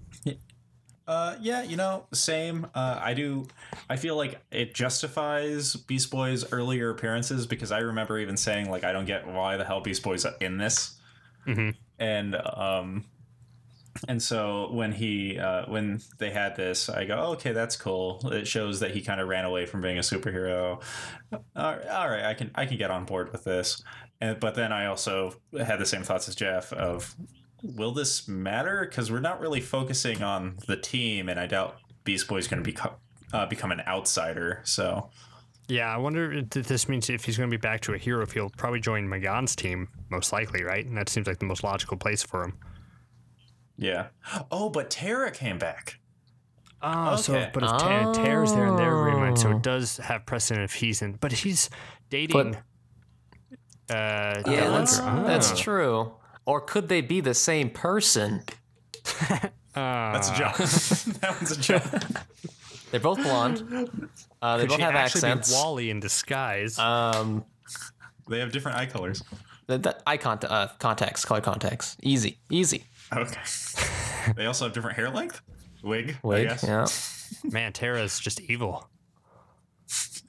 Same. I feel like it justifies Beast Boy's earlier appearances, because I remember even saying, like, I don't get why the hell Beast Boy's in this. Mm-hmm. And so when when they had this, I go, oh, okay, that's cool. It shows that he kind of ran away from being a superhero. All right, I can get on board with this. But then I also had the same thoughts as Jeff of, will this matter? Because we're not really focusing on the team, and I doubt Beast Boy's going to become an outsider. So yeah, I wonder if this means if he's going to be back to a hero, if he'll probably join Magan's team, most likely, right? And that seems like the most logical place for him. Yeah. Oh, but Terra came back. Oh, Okay. so but if Terra's there in their agreement, so it does have precedent if he's in. But he's dating. Yeah, Dylan. that's true. Or could they be the same person? That's a joke. That one's a joke. They're both blonde. They Could both she have actually accents. be Wally in disguise? They have different eye colors. The eye contacts, color contacts. Easy. Okay. They also have different hair length? Wig, I Wig, guess. yeah. Man, Terra's just evil.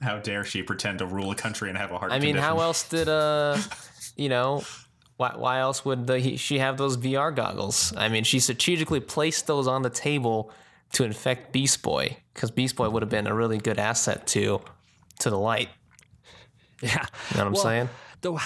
How dare she pretend to rule a country and have a heart I mean, condition? how else did why else would she have those VR goggles? I mean, she strategically placed those on the table to infect Beast Boy, because Beast Boy would have been a really good asset to the light. Yeah. You know what I'm saying? Though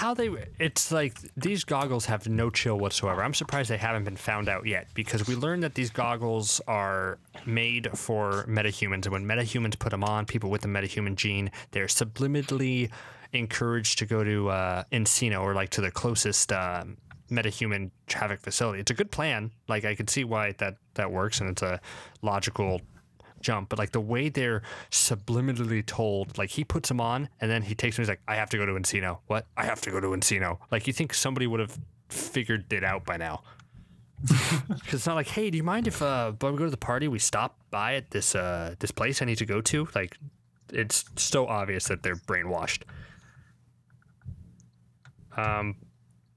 it's like these goggles have no chill whatsoever. I'm surprised they haven't been found out yet, because we learned that these goggles are made for metahumans, and when metahumans put them on, people with the metahuman gene, they're subliminally encouraged to go to Encino, or like to the closest metahuman traffic facility. It's a good plan. Like, I can see why that works, and it's a logical jump, but like the way they're subliminally told, like he puts them on and then he takes them, he's like, I have to go to Encino. What? I have to go to Encino. Like, you think somebody would have figured it out by now. Because it's not like, hey, do you mind if when we go to the party we stop by at this place I need to go to? Like, it's so obvious that they're brainwashed.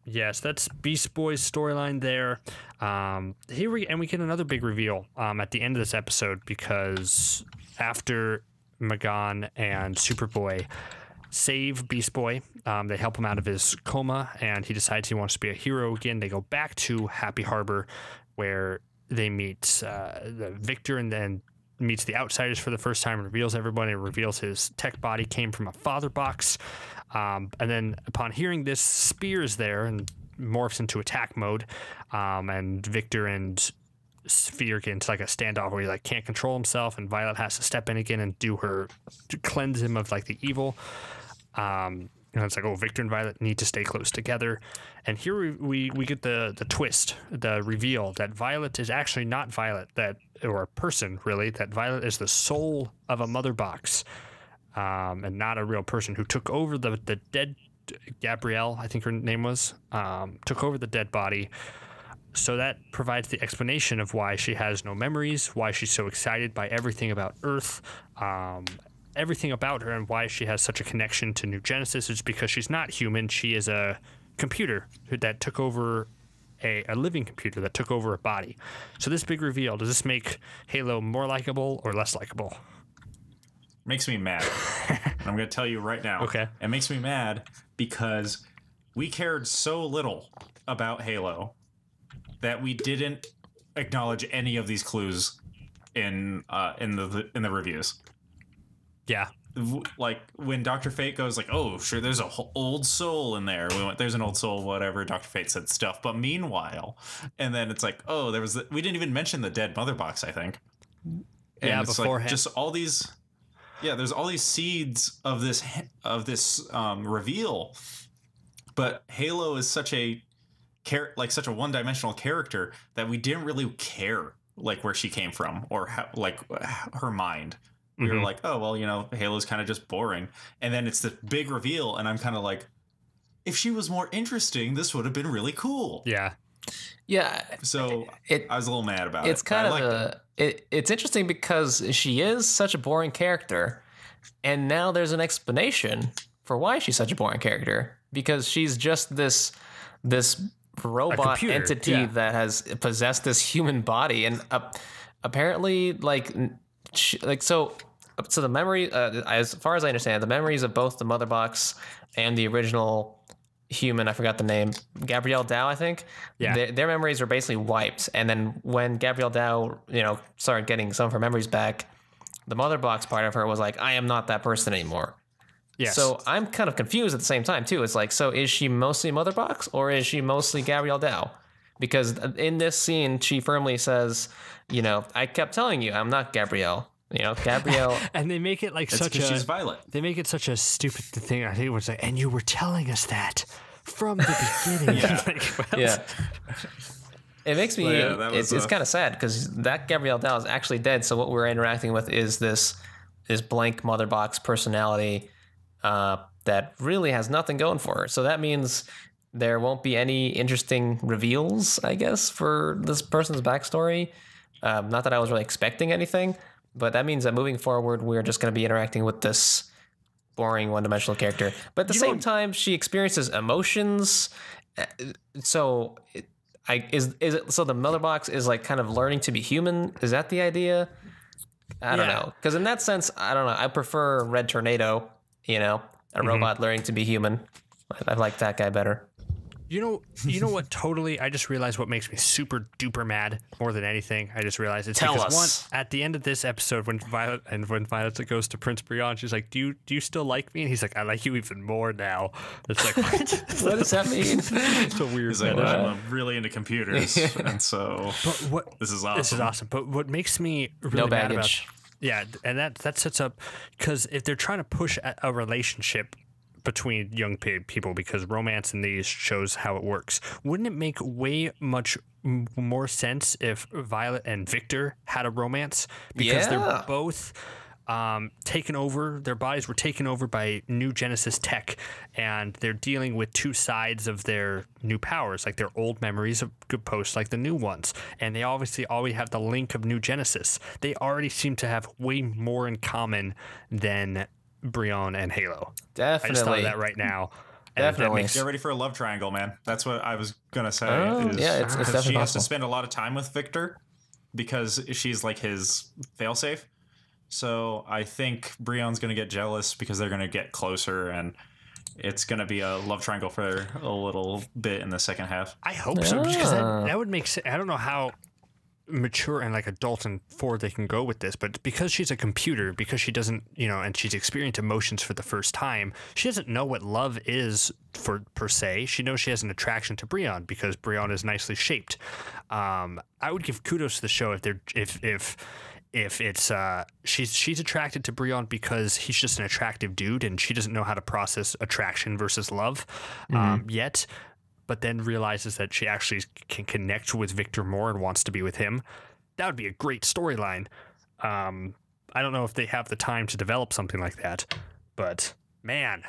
Yes, that's Beast Boy's storyline there. We get another big reveal at the end of this episode, because after Magan and Superboy save Beast Boy, they help him out of his coma, and he decides he wants to be a hero again. They go back to Happy Harbor, where they meet Victor, and then meets the Outsiders for the first time and reveals everybody. Reveals his tech body came from a father box. And then upon hearing this, Spear is there and morphs into attack mode. And Victor and Sphere get into like a standoff where he like can't control himself, and Violet has to step in again and to cleanse him of like the evil. It's like, oh, Victor and Violet need to stay close together. And here we get the twist, the reveal that Violet is actually not Violet, or a person really, that Violet is the soul of a mother box. And not a real person who took over the dead Gabrielle, I think her name was, took over the dead body. So that provides the explanation of why she has no memories, why she's so excited by everything about Earth, everything about her, and why she has such a connection to New Genesis is because she's not human. She is a computer that took over a living computer that took over a body. So this big reveal, does this make Halo more likable or less likable? Makes me mad. I'm going to tell you right now. Okay. It makes me mad because we cared so little about Halo that we didn't acknowledge any of these clues in the reviews. Yeah. Like when Dr. Fate goes like, oh, sure, there's a old soul in there. We went, there's an old soul, whatever. Dr. Fate said stuff. But meanwhile, and then it's like, oh, we didn't even mention the dead mother box, I think. And yeah, it's beforehand. like just all these. Yeah, there's all these seeds of this reveal, but Halo is such a such a one-dimensional character that we didn't really care like where she came from or her mind. We were like, oh well, Halo's kind of just boring, and then it's the big reveal, and I'm kind of like, if she was more interesting, this would have been really cool. Yeah. Yeah. So I was a little mad about it. It's kind of it's interesting because she is such a boring character, and now there's an explanation for why she's such a boring character, because she's just this robot entity that has possessed this human body, and apparently so the memory, as far as I understand, the memories of both the mother box and the original human, I forgot the name, Gabrielle Dow, I think. Yeah. Their memories were basically wiped. And then when Gabrielle Dow, started getting some of her memories back, the mother box part of her was like, I am not that person anymore. Yes. So I'm kind of confused at the same time, too. It's like, so is she mostly mother box or is she mostly Gabrielle Dow? Because in this scene, she firmly says, I kept telling you I'm not Gabrielle. Gabrielle. And they make it like she's Violet. They make it such a stupid thing. I think it was like, and you were telling us that from the beginning. Yeah. It makes me. Well, yeah, it's kind of sad because that Gabrielle Dow is actually dead. So what we're interacting with is this blank mother box personality that really has nothing going for her. So that means there won't be any interesting reveals, I guess, for this person's backstory. Not that I was really expecting anything. But that means that moving forward, we're just going to be interacting with this boring one-dimensional character. But at the same time, she experiences emotions. So, is it so the mother box is like kind of learning to be human? Is that the idea? I don't know. Because in that sense, I don't know. I prefer Red Tornado. A robot learning to be human. I like that guy better. You know what? Totally. I just realized what makes me super duper mad more than anything. I just realized it's because one, at the end of this episode, when Violet goes to Prince Brion, she's like, "Do you still like me?" And he's like, "I like you even more now." It's like, what? What does that mean? It's a weird. He's like, I'm really into computers, and so this is awesome. This is awesome. But what makes me really mad about, and that sets up because if they're trying to push a relationship between young people, because romance in these shows how it works, wouldn't it make way much more sense if Violet and Victor had a romance? Because they're both taken over, their bodies were taken over by new Genesis tech, and they're dealing with two sides of their new powers, like their old memories of good posts, like the new ones, and they obviously already have the link of new Genesis. They already seem to have way more in common than Brion and Halo. Definitely. I just thought of that right now. Definitely. Get ready for a love triangle, man. That's what I was gonna say. It's definitely she has possible. to spend a lot of time with Victor because she's like his failsafe. So I think Brion's gonna get jealous because they're gonna get closer, and it's gonna be a love triangle for a little bit in the second half. I hope so, because that would make sense. I don't know how mature and like adult and forward they can go with this, but because she's a computer, because she doesn't, and she's experienced emotions for the first time, she doesn't know what love is per se. She knows she has an attraction to Brion because Brion is nicely shaped. I would give kudos to the show if it's she's attracted to Brion because he's just an attractive dude and she doesn't know how to process attraction versus love yet. But then realizes that she actually can connect with Victor more and wants to be with him. That would be a great storyline. I don't know if they have the time to develop something like that, but man,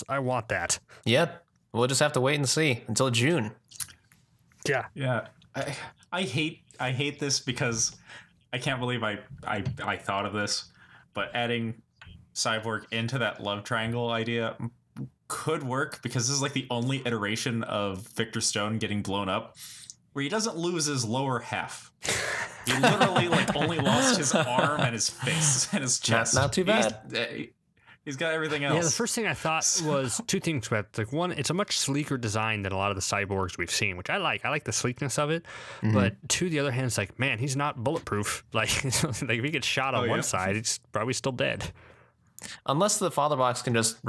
I want that. Yeah, we'll just have to wait and see until June. Yeah. Yeah. I hate this because I can't believe I thought of this, but adding Cyborg into that love triangle idea could work because this is like the only iteration of Victor Stone getting blown up where he doesn't lose his lower half. He literally only lost his arm and his face and his chest. Not too bad. He's got everything else. Yeah, the first thing I thought was two things about it. Like one, it's a much sleeker design than a lot of the cyborgs we've seen, which I like. I like the sleekness of it. But to the other hand, it's like, man, he's not bulletproof. Like if he gets shot on one side, he's probably still dead. Unless the father box can just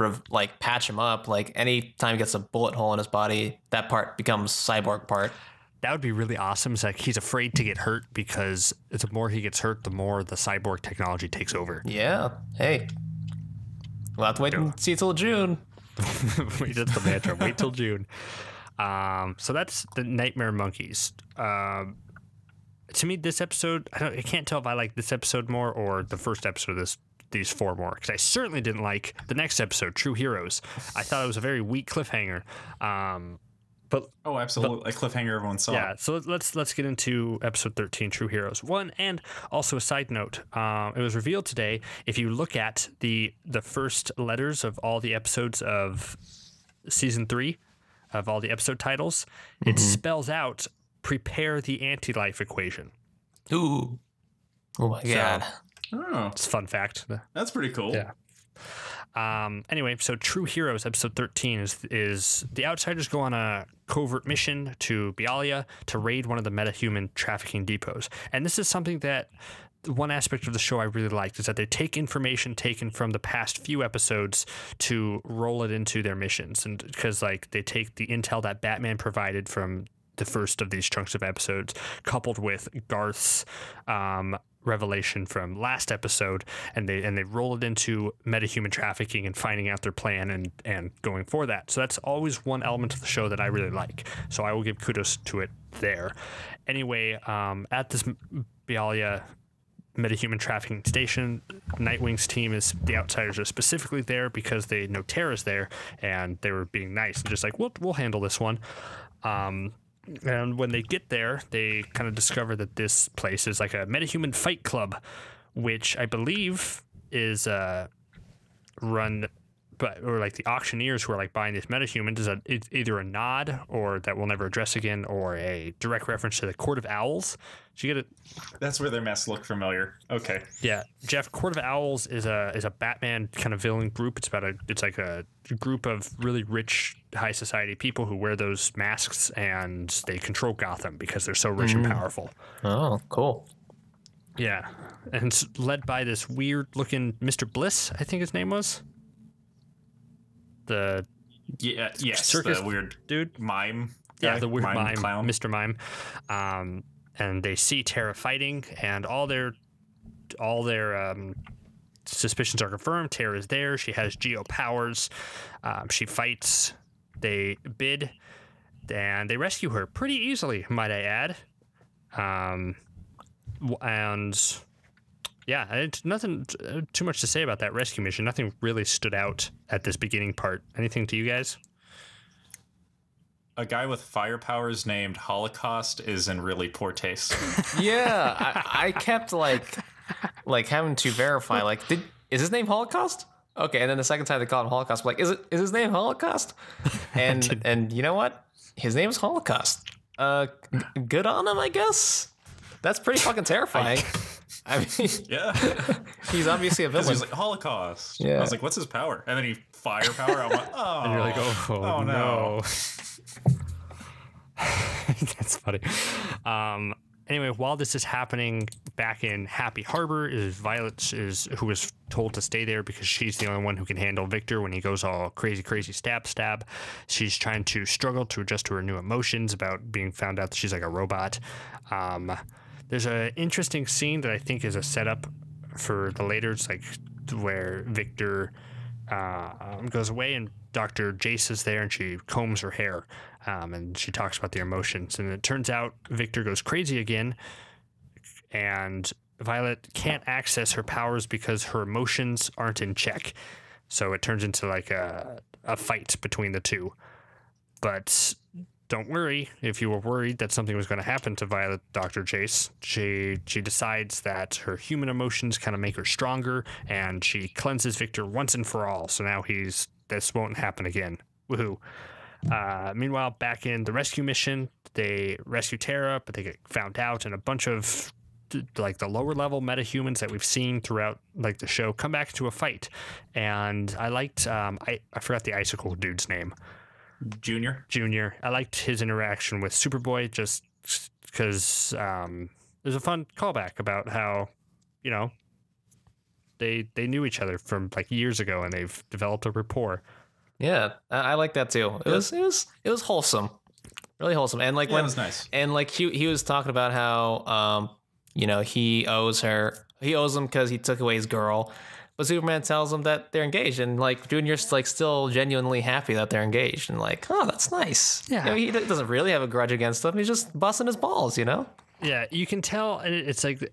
patch him up, like any time he gets a bullet hole in his body, that part becomes cyborg part. That would be really awesome. It's like he's afraid to get hurt because the more he gets hurt, the more the cyborg technology takes over. Yeah. Hey. We'll have to wait and see till June. Wait, that's the mantra. Wait till June. So that's the Nightmare Monkeys. To me, this episode, I can't tell if I like this episode more or the first episode of these four more, because I certainly didn't like the next episode, True Heroes. I thought it was a very weak cliffhanger. But absolutely, a cliffhanger everyone saw. Yeah, so let's get into episode 13, True Heroes 1. And also a side note, it was revealed today, if you look at the first letters of all the episodes of season 3, of all the episode titles, it spells out prepare the anti-life equation. Ooh. Oh my god. Oh, it's a fun fact. that's pretty cool. Yeah. Anyway, so True Heroes episode 13 is the Outsiders go on a covert mission to Bialia to raid one of the metahuman trafficking depots. And this is something that one aspect of the show I really liked is that they take information taken from the past few episodes to roll it into their missions. And because like they take the intel that Batman provided from the first of these chunks of episodes, coupled with Garth's revelation from last episode, and they roll it into metahuman trafficking and finding out their plan and going for that. So that's always one element of the show that I really like. So I will give kudos to it there. Anyway, at this Bialia metahuman trafficking station, Nightwing's team the Outsiders are specifically there because they know Terra's there, and they were being nice and just like, we'll handle this one. And when they get there, they kind of discover that this place is like a metahuman fight club, which I believe is run or like the auctioneers who are like buying these metahumans is it's either a nod or that we'll never address again, or a direct reference to the Court of Owls. Did you get it? That's where their masks look familiar. Okay. Yeah, Jeff. Court of Owls is a Batman kind of villain group. It's like a group of really rich high society people who wear those masks, and they control Gotham because they're so rich and powerful. Oh, cool. Yeah, and it's led by this weird looking Mr. Bliss, I think his name was. Circus the weird dude, mime. Yeah, the weird mime clown, Mr. Mime. And they see Terra fighting, and all their suspicions are confirmed. Terra is there. She has geo powers. She fights. They bid, and they rescue her pretty easily, might I add. And yeah, it's nothing too much to say about that rescue mission. Nothing really stood out at this beginning part. Anything to you guys? A guy with fire powers named Holocaust is in really poor taste. Yeah, I kept like having to verify. Like, is his name Holocaust? Okay, and then the second time they called him Holocaust, I'm like, is his name Holocaust? And you know what? His name's Holocaust. Good on him, I guess. That's pretty fucking terrifying. I mean, yeah, he's obviously a villain. He's like Holocaust. Yeah. I was like, what's his power? And then he fire power. I went, oh, And you're like, oh no. That's funny. Anyway, while this is happening back in Happy Harbor, Violet who was told to stay there because she's the only one who can handle Victor when he goes all crazy stab. She's trying to struggle to adjust to her new emotions about being found out that she's like a robot. There's an interesting scene that I think is a setup for the later. It's like where Victor goes away and Dr. Jace is there, and she combs her hair, and she talks about the emotions. And it turns out Victor goes crazy again, and Violet can't access her powers because her emotions aren't in check. So it turns into like a fight between the two. But don't worry, if you were worried that something was going to happen to Violet, Dr. Jace, she decides that her human emotions kind of make her stronger, and she cleanses Victor once and for all. So now this won't happen again. Woohoo. Meanwhile, back in the rescue mission, they rescue Terra, but they get found out, and a bunch of like the lower level metahumans that we've seen throughout like the show come back to a fight. And I liked I forgot the icicle dude's name. Junior. I liked his interaction with Superboy just because there's a fun callback about how, you know, they knew each other from like years ago, and they've developed a rapport. Yeah, I like that too. It was wholesome, really wholesome. And like, it was nice. And like he was talking about how you know, he owes him because he took away his girl. But Superman tells him that they're engaged, and like Junior's like still genuinely happy that they're engaged, and like, oh, that's nice. Yeah, you know, he doesn't really have a grudge against them. He's just busting his balls, you know. Yeah, you can tell. It's like,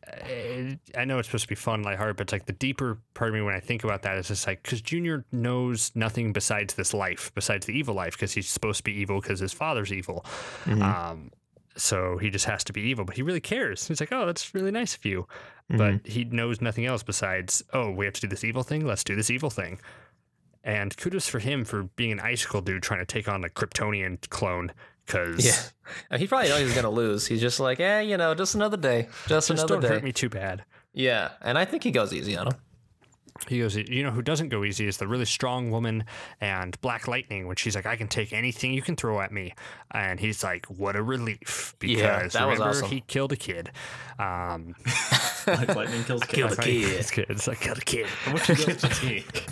I know it's supposed to be fun, lighthearted, but it's like the deeper part of me when I think about that is just like, because Junior knows nothing besides this life, besides the evil life, because he's supposed to be evil because his father's evil. Mm-hmm. So he just has to be evil, but he really cares. He's like, oh, that's really nice of you. Mm-hmm. But he knows nothing else besides, oh, we have to do this evil thing? Let's do this evil thing. And kudos for him for being an icicle dude trying to take on a Kryptonian clone. Because he probably knows he's going to lose. He's just like, you know, just another day. Just another don't day. Hurt me too bad. Yeah, and I think he goes easy on him. He goes, you know who doesn't go easy is the really strong woman and Black Lightning, when she's like, I can take anything you can throw at me. And he's like, what a relief. Because that was remember, awesome. he killed a kid. Like lightning kills Killed a kid. It's like, killed a kid. And what you get to take?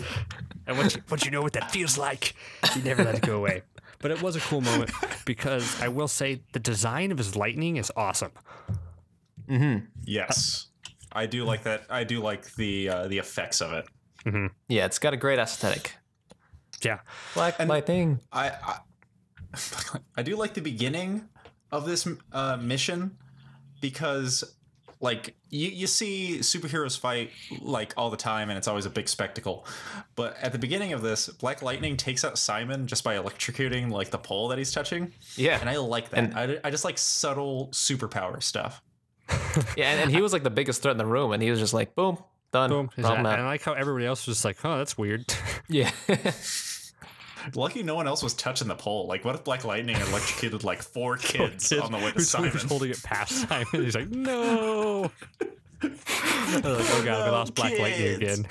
And what you know what that feels like? He never let it go away. But it was a cool moment because I will say the design of his lightning is awesome. Yes, I do like that. I do like the effects of it. Yeah, it's got a great aesthetic. Yeah. Black Lightning. I do like the beginning of this mission because like you see superheroes fight like all the time and it's always a big spectacle, but at the beginning of this, Black Lightning takes out Simon just by electrocuting like the pole that he's touching. Yeah, and I like that. And I just like subtle superpower stuff. Yeah, and he was like the biggest threat in the room, and he was just like, boom, done. Boom. Problem And out. I like how everybody else was just like, oh, that's weird. Yeah. Lucky no one else was touching the pole. Like, what if Black Lightning electrocuted like 4 kids on the way to Who's Simon? holding it past Simon? He's like, no. I was like, oh god, we lost Black Lightning again.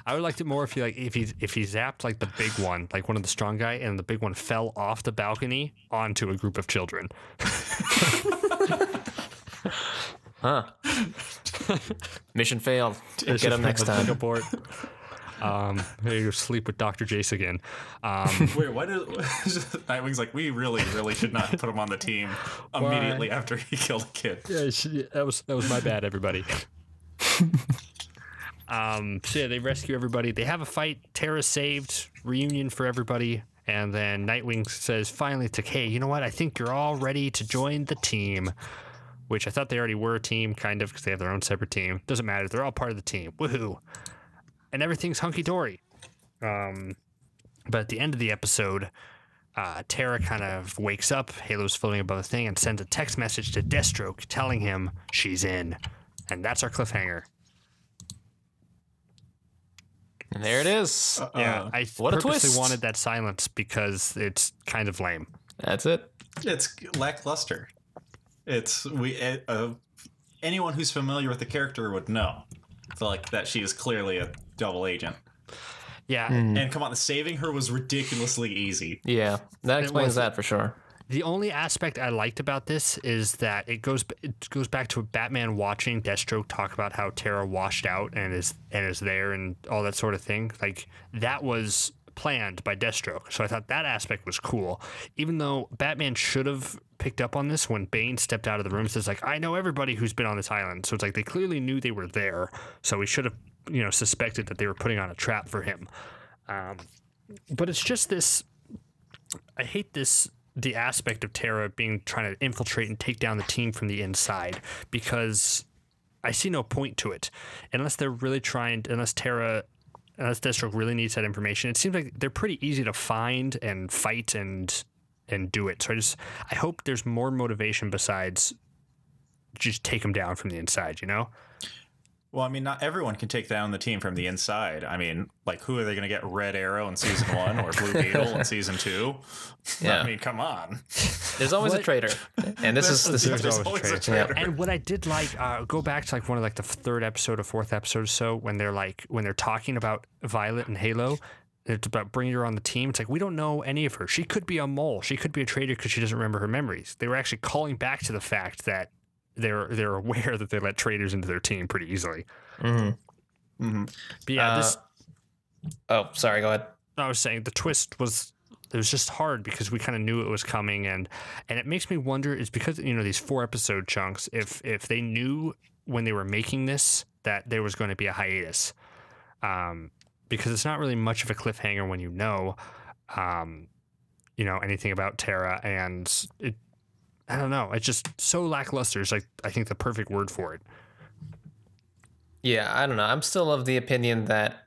I would liked it more if he zapped like the big one, like one of the strong guy, and the big one fell off the balcony onto a group of children. Huh. Mission failed. Get him next time. Abort. Maybe go sleep with Dr. Jace again. Wait, why did Nightwing's like, we really should not put him on the team immediately after he killed a kid? Yeah, that was my bad, everybody. So yeah, they rescue everybody. They have a fight. Terra's saved. Reunion for everybody. And then Nightwing says finally to Kay, you know what? I think you're all ready to join the team. Which I thought they already were a team, kind of, because they have their own separate team. Doesn't matter. They're all part of the team. Woohoo. And everything's hunky-dory. But at the end of the episode, Terra kind of wakes up. Halo's floating above the thing and sends a text message to Deathstroke telling him she's in. And that's our cliffhanger. And there it is. Yeah, I what a purposely twist. wanted that silence because it's kind of lame. That's it. It's lackluster. It's anyone who's familiar with the character would know, like that she is clearly a double agent. Yeah, And come on, saving her was ridiculously easy. Yeah, that explains that for sure. the only aspect I liked about this is that it goes back to Batman watching Deathstroke talk about how Terra washed out and is there and all that sort of thing. Like that was planned by Deathstroke, so I thought that aspect was cool. Even though Batman should have picked up on this when Bane stepped out of the room, says like, I know everybody who's been on this island, so it's like they clearly knew they were there, so we should have suspected that they were putting on a trap for him. But it's just this, I hate the aspect of Terra trying to infiltrate and take down the team from the inside, because I see no point to it unless they're really unless Deathstroke really needs that information. It seems like they're pretty easy to find and fight and do it. So I hope there's more motivation besides just take them down from the inside, Well, I mean, not everyone can take down the team from the inside. I mean, like, who are they going to get? Red Arrow in season 1 or Blue Beetle in season 2? Yeah. I mean, come on. There's always a traitor, and this is There's always a traitor. And what I did like, go back to like one of like the third episode or fourth episode or so, when they're talking about Violet and Halo, it's about bringing her on the team. It's like, we don't know any of her. She could be a mole. She could be a traitor because she doesn't remember her memories. They were actually calling back to the fact that they're aware that they let traitors into their team pretty easily. Mm-hmm. Mm-hmm. But yeah, oh, sorry, go ahead. I was saying the twist was just hard because we kind of knew it was coming, and it makes me wonder, is because these 4 episode chunks, if they knew when they were making this that there was going to be a hiatus, because it's not really much of a cliffhanger when anything about Terra, and I don't know, it's just so lackluster. It's like, I think the perfect word for it. Yeah, I don't know. I'm still of the opinion that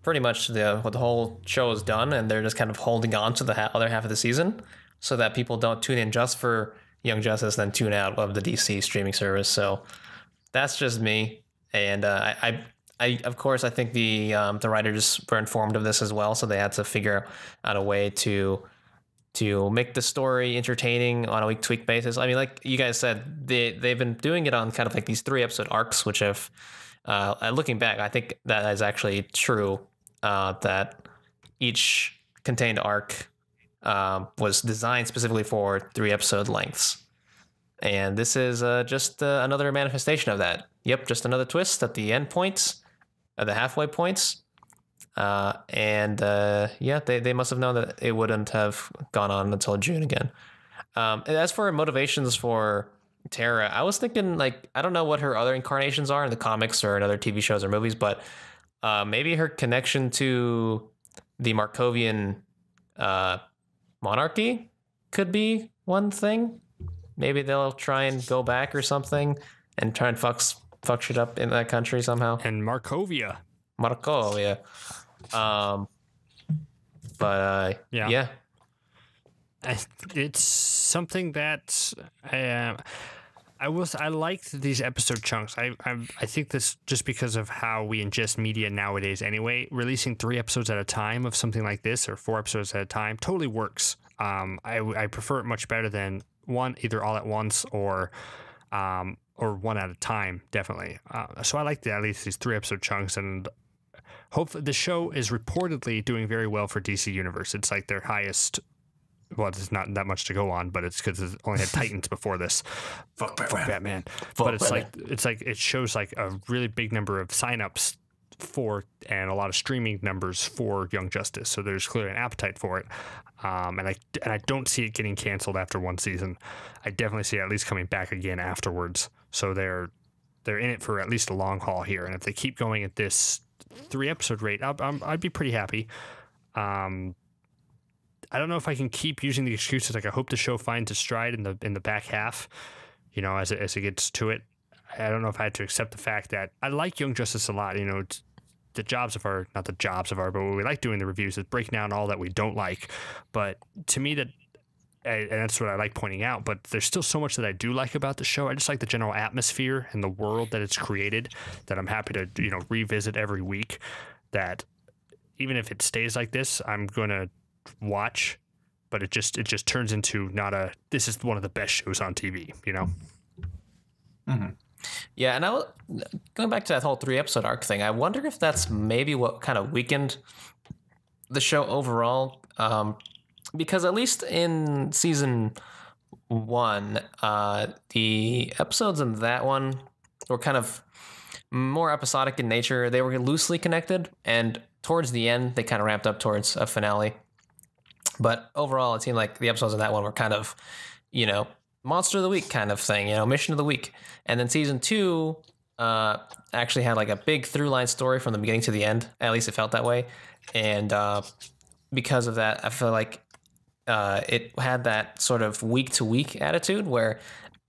pretty much the whole show is done, and they're just kind of holding on to the other half of the season so that people don't tune in just for Young Justice, then tune out of the DC streaming service. So that's just me. And I of course, I think the writers were informed of this as well, so they had to figure out a way to to make the story entertaining on a week-to-week basis. I mean, like you guys said, they've been doing it on kind of like these 3-episode arcs, which have, looking back, I think that is actually true, that each contained arc was designed specifically for 3-episode lengths. And this is just another manifestation of that. Yep, just another twist at the end points, at the halfway points. They must have known that it wouldn't have gone on until June again. And as for motivations for Terra, I was thinking, like, I don't know what her other incarnations are in the comics or in other TV shows or movies, but maybe her connection to the Markovian monarchy could be one thing. Maybe they'll try and go back or something and try and fuck shit up in that country somehow. And Markovia. Yeah. It's something that I liked these episode chunks. I think this just because of how we ingest media nowadays anyway, releasing 3 episodes at a time of something like this or 4 episodes at a time totally works. I prefer it much better than one either all at once or one at a time, definitely. So I like at least these 3 episode chunks, and hopefully the show is reportedly doing very well for DC Universe. It's like their highest. Well, it's not that much to go on, but it's because it only had Titans before this. Fuck Batman. But it's like it shows like a really big number of signups for and a lot of streaming numbers for Young Justice. So there's clearly an appetite for it. And I don't see it getting canceled after one season. I definitely see it at least coming back again afterwards. So they're in it for at least a long haul here. And if they keep going at this 3-episode rate, I'd be pretty happy. I don't know if I can keep using the excuses like I hope the show finds its stride in the back half, as it gets to it. I don't know if I had to accept the fact that I like Young Justice a lot. It's not the jobs of our, but what we like doing the reviews is breaking down all that we don't like. But to me, and that's what I like pointing out, but there's still so much that I do like about the show. I just like the general atmosphere and the world that it's created that I'm happy to, revisit every week. That even if it stays like this, I'm going to watch, but it just turns into this is one of the best shows on TV, Mm-hmm. Yeah, and going back to that whole 3-episode arc thing, I wonder if that's maybe what kind of weakened the show overall, because at least in season 1, the episodes in that one were kind of more episodic in nature. They were loosely connected, and towards the end, they kind of ramped up towards a finale. But overall, it seemed like the episodes in that one were kind of, monster of the week kind of thing, mission of the week. And then season 2 actually had like a big through line story from the beginning to the end. At least it felt that way. And because of that, I feel like it had that sort of week to week attitude where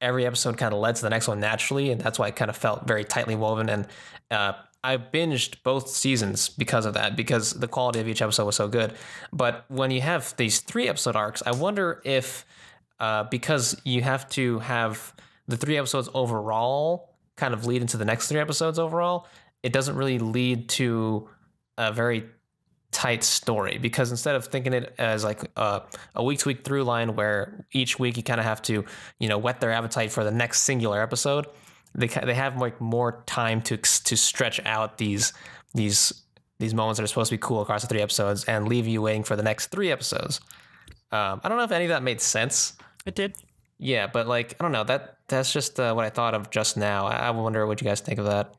every episode kind of led to the next one naturally. And that's why it kind of felt very tightly woven. And I binged both seasons because of that, because the quality of each episode was so good. But when you have these 3-episode arcs, I wonder if because you have to have the 3 episodes overall kind of lead into the next 3 episodes overall, it doesn't really lead to a very tight story, because instead of thinking it as like a week-to-week through line where each week you kind of have to, whet their appetite for the next singular episode, they have like more time to stretch out these moments that are supposed to be cool across the 3 episodes and leave you waiting for the next 3 episodes. I don't know if any of that made sense. It did. Yeah, but like, I don't know. That's just what I thought of just now. I wonder what you guys think of that.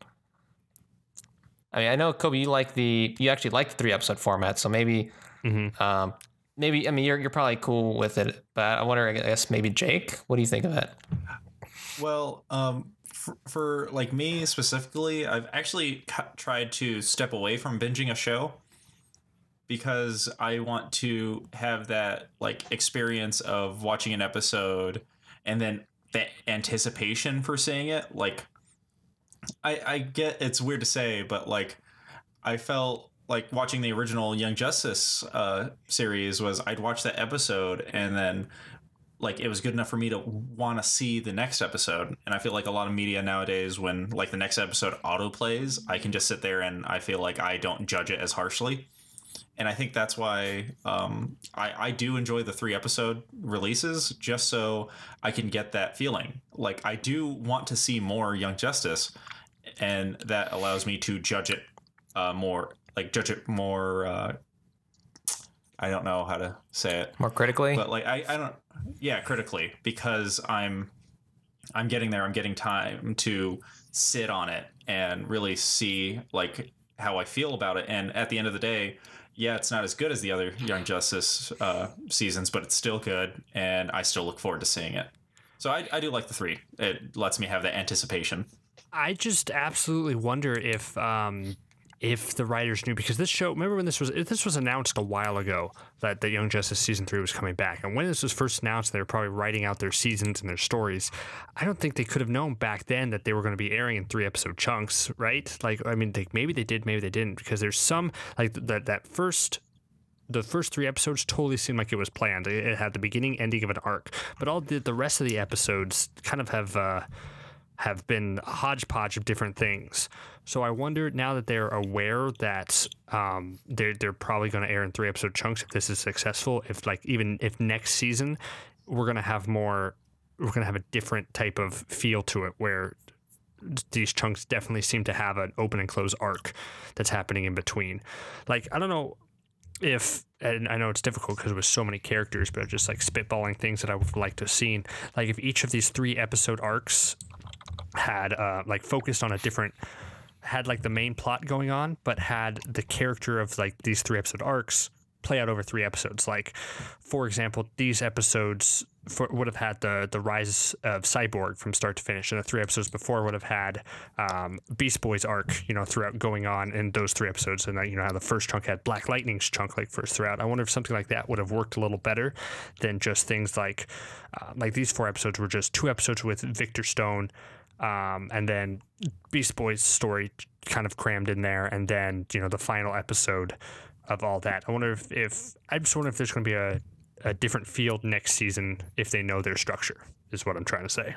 I mean, I know, Coby, you actually like the 3-episode format, so maybe, maybe, I mean, you're probably cool with it, but I wonder, I guess maybe Jake, what do you think of that? Well, for like me specifically, I've actually tried to step away from binging a show, because I want to have that like experience of watching an episode and then the anticipation for seeing it. Like I get it's weird to say, but like I felt like watching the original Young Justice series was I'd watch that episode and then like it was good enough for me to want to see the next episode. And I feel like a lot of media nowadays, when like the next episode auto plays, I can just sit there and I feel like I don't judge it as harshly. And I think that's why I do enjoy the 3-episode releases, just so I can get that feeling. Like, I do want to see more Young Justice, and that allows me to judge it more. I don't know how to say it. More critically? But like I don't, yeah, critically, because I'm getting there. I'm getting time to sit on it and really see like how I feel about it. And at the end of the day, yeah, it's not as good as the other Young Justice seasons, but it's still good, and I still look forward to seeing it. So I do like the 3. It lets me have that anticipation. I just absolutely wonder if the writers knew, because this show, remember when this was announced a while ago that the Young Justice season 3 was coming back, and when this was first announced, they were probably writing out their seasons and their stories. I don't think they could have known back then that they were going to be airing in 3-episode chunks, right? Like, I mean, maybe they did, maybe they didn't, because there's some like the first 3 episodes totally seemed like it was planned. It had the beginning, ending of an arc, but all the rest of the episodes kind of have been a hodgepodge of different things. So I wonder, now that they're aware that they're probably going to air in 3-episode chunks if this is successful, if next season we're going to have a different type of feel to it, where these chunks definitely seem to have an open and close arc that's happening in between. Like, I don't know if, and I know it's difficult because with so many characters, but just like spitballing things that I would like to have seen, like if each of these 3-episode arcs had like focused on a different, had like the main plot going on, but had the character of like these 3-episode arcs play out over 3 episodes. Like, for example, these episodes would have had the rise of Cyborg from start to finish, and the 3 episodes before would have had Beast Boy's arc, throughout going on in those 3 episodes. And how the first chunk had Black Lightning's chunk like first throughout. I wonder if something like that would have worked a little better than just things like these 4 episodes were just 2 episodes with Victor Stone, and then Beast Boy's story kind of crammed in there, and then the final episode of all that. I wonder if I just wonder if there's going to be a different field next season if they know their structure, is what I'm trying to say.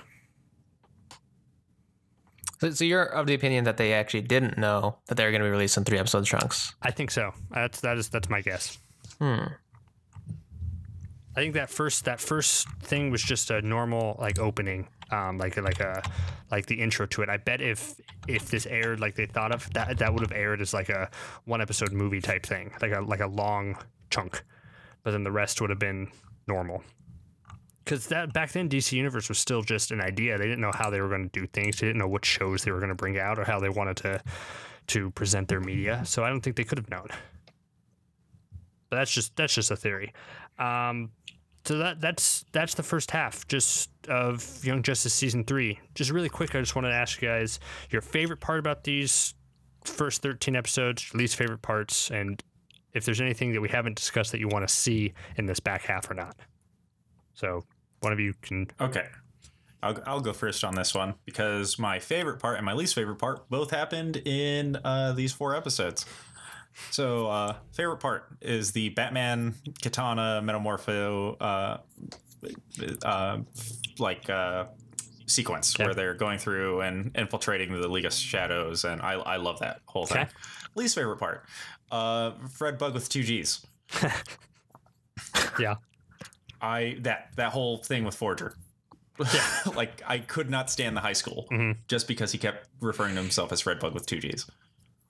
So you're of the opinion that they actually didn't know that they were going to be released in 3-episode chunks? I think so. That's my guess. I think that first thing was just a normal like opening, like the intro to it. I bet if this aired like they thought of, that would have aired as like a 1-episode movie type thing, like a long chunk, but then the rest would have been normal. Because that back then DC Universe was still just an idea. They didn't know how they were going to do things. They didn't know what shows they were going to bring out or how they wanted to present their media. So I don't think they could have known. But that's just a theory. So that's the first half just of Young Justice Season 3. Just really quick, I just wanted to ask you guys your favorite part about these first 13 episodes, your least favorite parts, and if there's anything that we haven't discussed that you want to see in this back half or not. So one of you can... Okay. I'll go first on this one, because my favorite part and my least favorite part both happened in these 4 episodes. So favorite part is the Batman Katana Metamorpho sequence where they're going through and infiltrating the League of Shadows, and I love that whole thing. Least favorite part, Fred Bug with 2 Gs. Yeah. That whole thing with Forger. Yeah. Like, I could not stand the high school just because he kept referring to himself as Fred Bug with 2 Gs.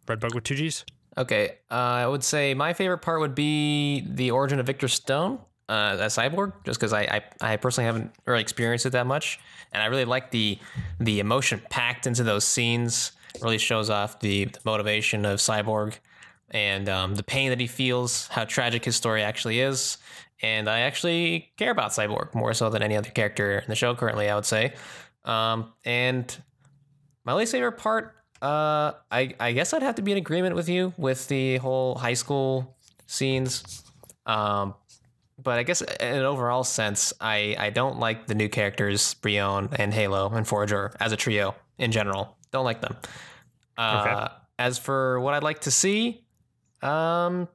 Fred Bug with 2 Gs? Okay, I would say my favorite part would be the origin of Victor Stone as Cyborg, just because I personally haven't really experienced it that much, and I really like the emotion packed into those scenes. It really shows off the motivation of Cyborg and the pain that he feels, how tragic his story actually is, and I actually care about Cyborg more so than any other character in the show currently, I would say. And my least favorite part, I guess I'd have to be in agreement with you with the whole high school scenes. But I guess in an overall sense, I don't like the new characters, Brion and Halo and Forager as a trio in general. Don't like them. Okay. As for what I'd like to see, I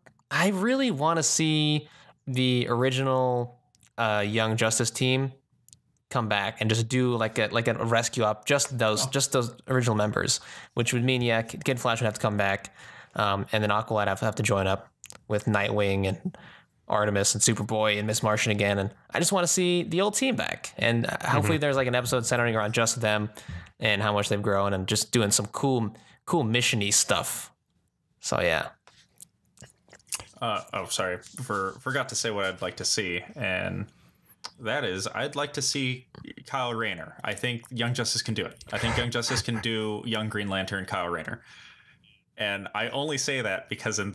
really want to see the original Young Justice team come back and just do like a rescue up, just those original members, which would mean Kid Flash would have to come back. And then Aqualad have to join up with Nightwing and Artemis and Superboy and Miss Martian again. And I just want to see the old team back. And hopefully there's like an episode centering around just them and how much they've grown and just doing some cool mission-y stuff. So yeah. Sorry. Forgot to say what I'd like to see. And that is, I'd like to see Kyle Rayner. I think Young Justice can do it. I think Young Justice can do Young Green Lantern Kyle Rayner. And I only say that because in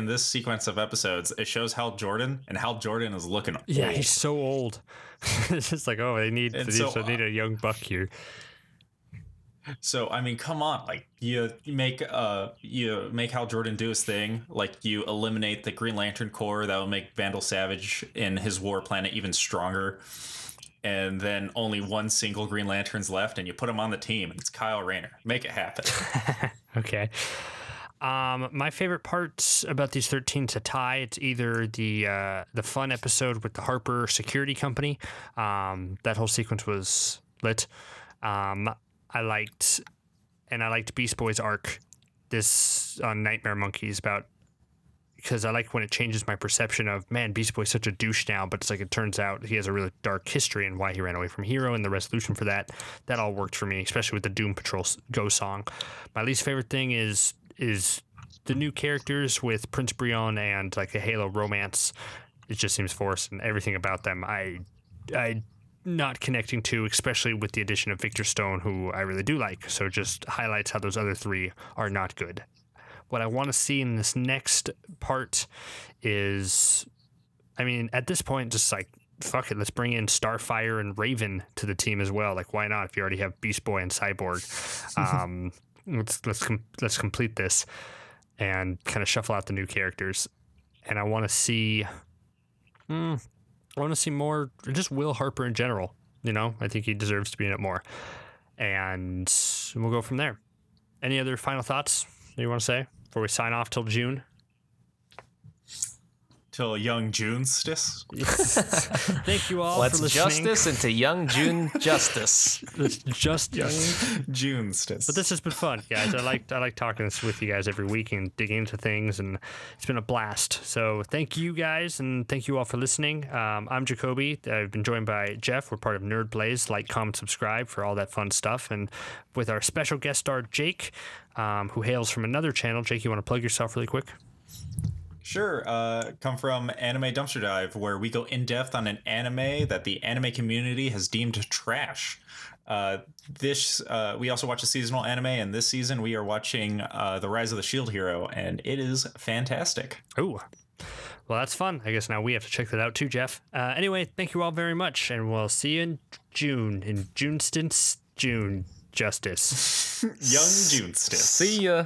this sequence of episodes, it shows Hal Jordan, and Hal Jordan is looking old. Yeah, he's so old. It's just like, oh, they need a young buck here. So I mean, come on, like you make Hal Jordan do his thing, like you eliminate the Green Lantern Corps, that will make Vandal Savage in his war planet even stronger, and then only one single Green Lantern's left, and you put him on the team, and it's Kyle Rayner. Make it happen. Okay. My favorite parts about these 13 to tie, it's either the fun episode with the Harper Security Company. That whole sequence was lit. I liked Beast Boy's arc, this on Nightmare Monkeys, because I like when it changes my perception of, man, Beast Boy's such a douche now, but it's like it turns out he has a really dark history and why he ran away from Hero and the resolution for that all worked for me, especially with the Doom Patrol Go song. My least favorite thing is the new characters with Prince Brion and like a Halo romance. It just seems forced, and everything about them I not connecting to, especially with the addition of Victor Stone, who I really do like. So it just highlights how those other three are not good. What I want to see in this next part is, I mean, at this point, just like, fuck it, let's bring in Starfire and Raven to the team as well. Like, why not? If you already have Beast Boy and Cyborg, let's complete this and kind of shuffle out the new characters. And I want to see, more just Will Harper in general. You know, I think he deserves to be in it more, and we'll go from there. Any other final thoughts that you want to say before we sign off till June? Till Young Justice. Thank you all Let's for listening. justice into Young June Justice. Justice. But this has been fun, guys. I like talking this with you guys every week and digging into things, and it's been a blast. So thank you guys, and thank you all for listening. I'm Jacoby. I've been joined by Jeff. We're part of Nerd Blaze. Like, comment, subscribe for all that fun stuff. And with our special guest star, Jake, who hails from another channel. Jake, you want to plug yourself really quick? Sure. Come from Anime Dumpster Dive, where we go in depth on an anime that the anime community has deemed trash. We also watch a seasonal anime, and this season we are watching The Rise of the Shield Hero, and it is fantastic. Ooh. Well, that's fun. I guess now we have to check that out too, Jeff. Anyway, thank you all very much, and we'll see you in June. June Justice. Young Justice. See ya.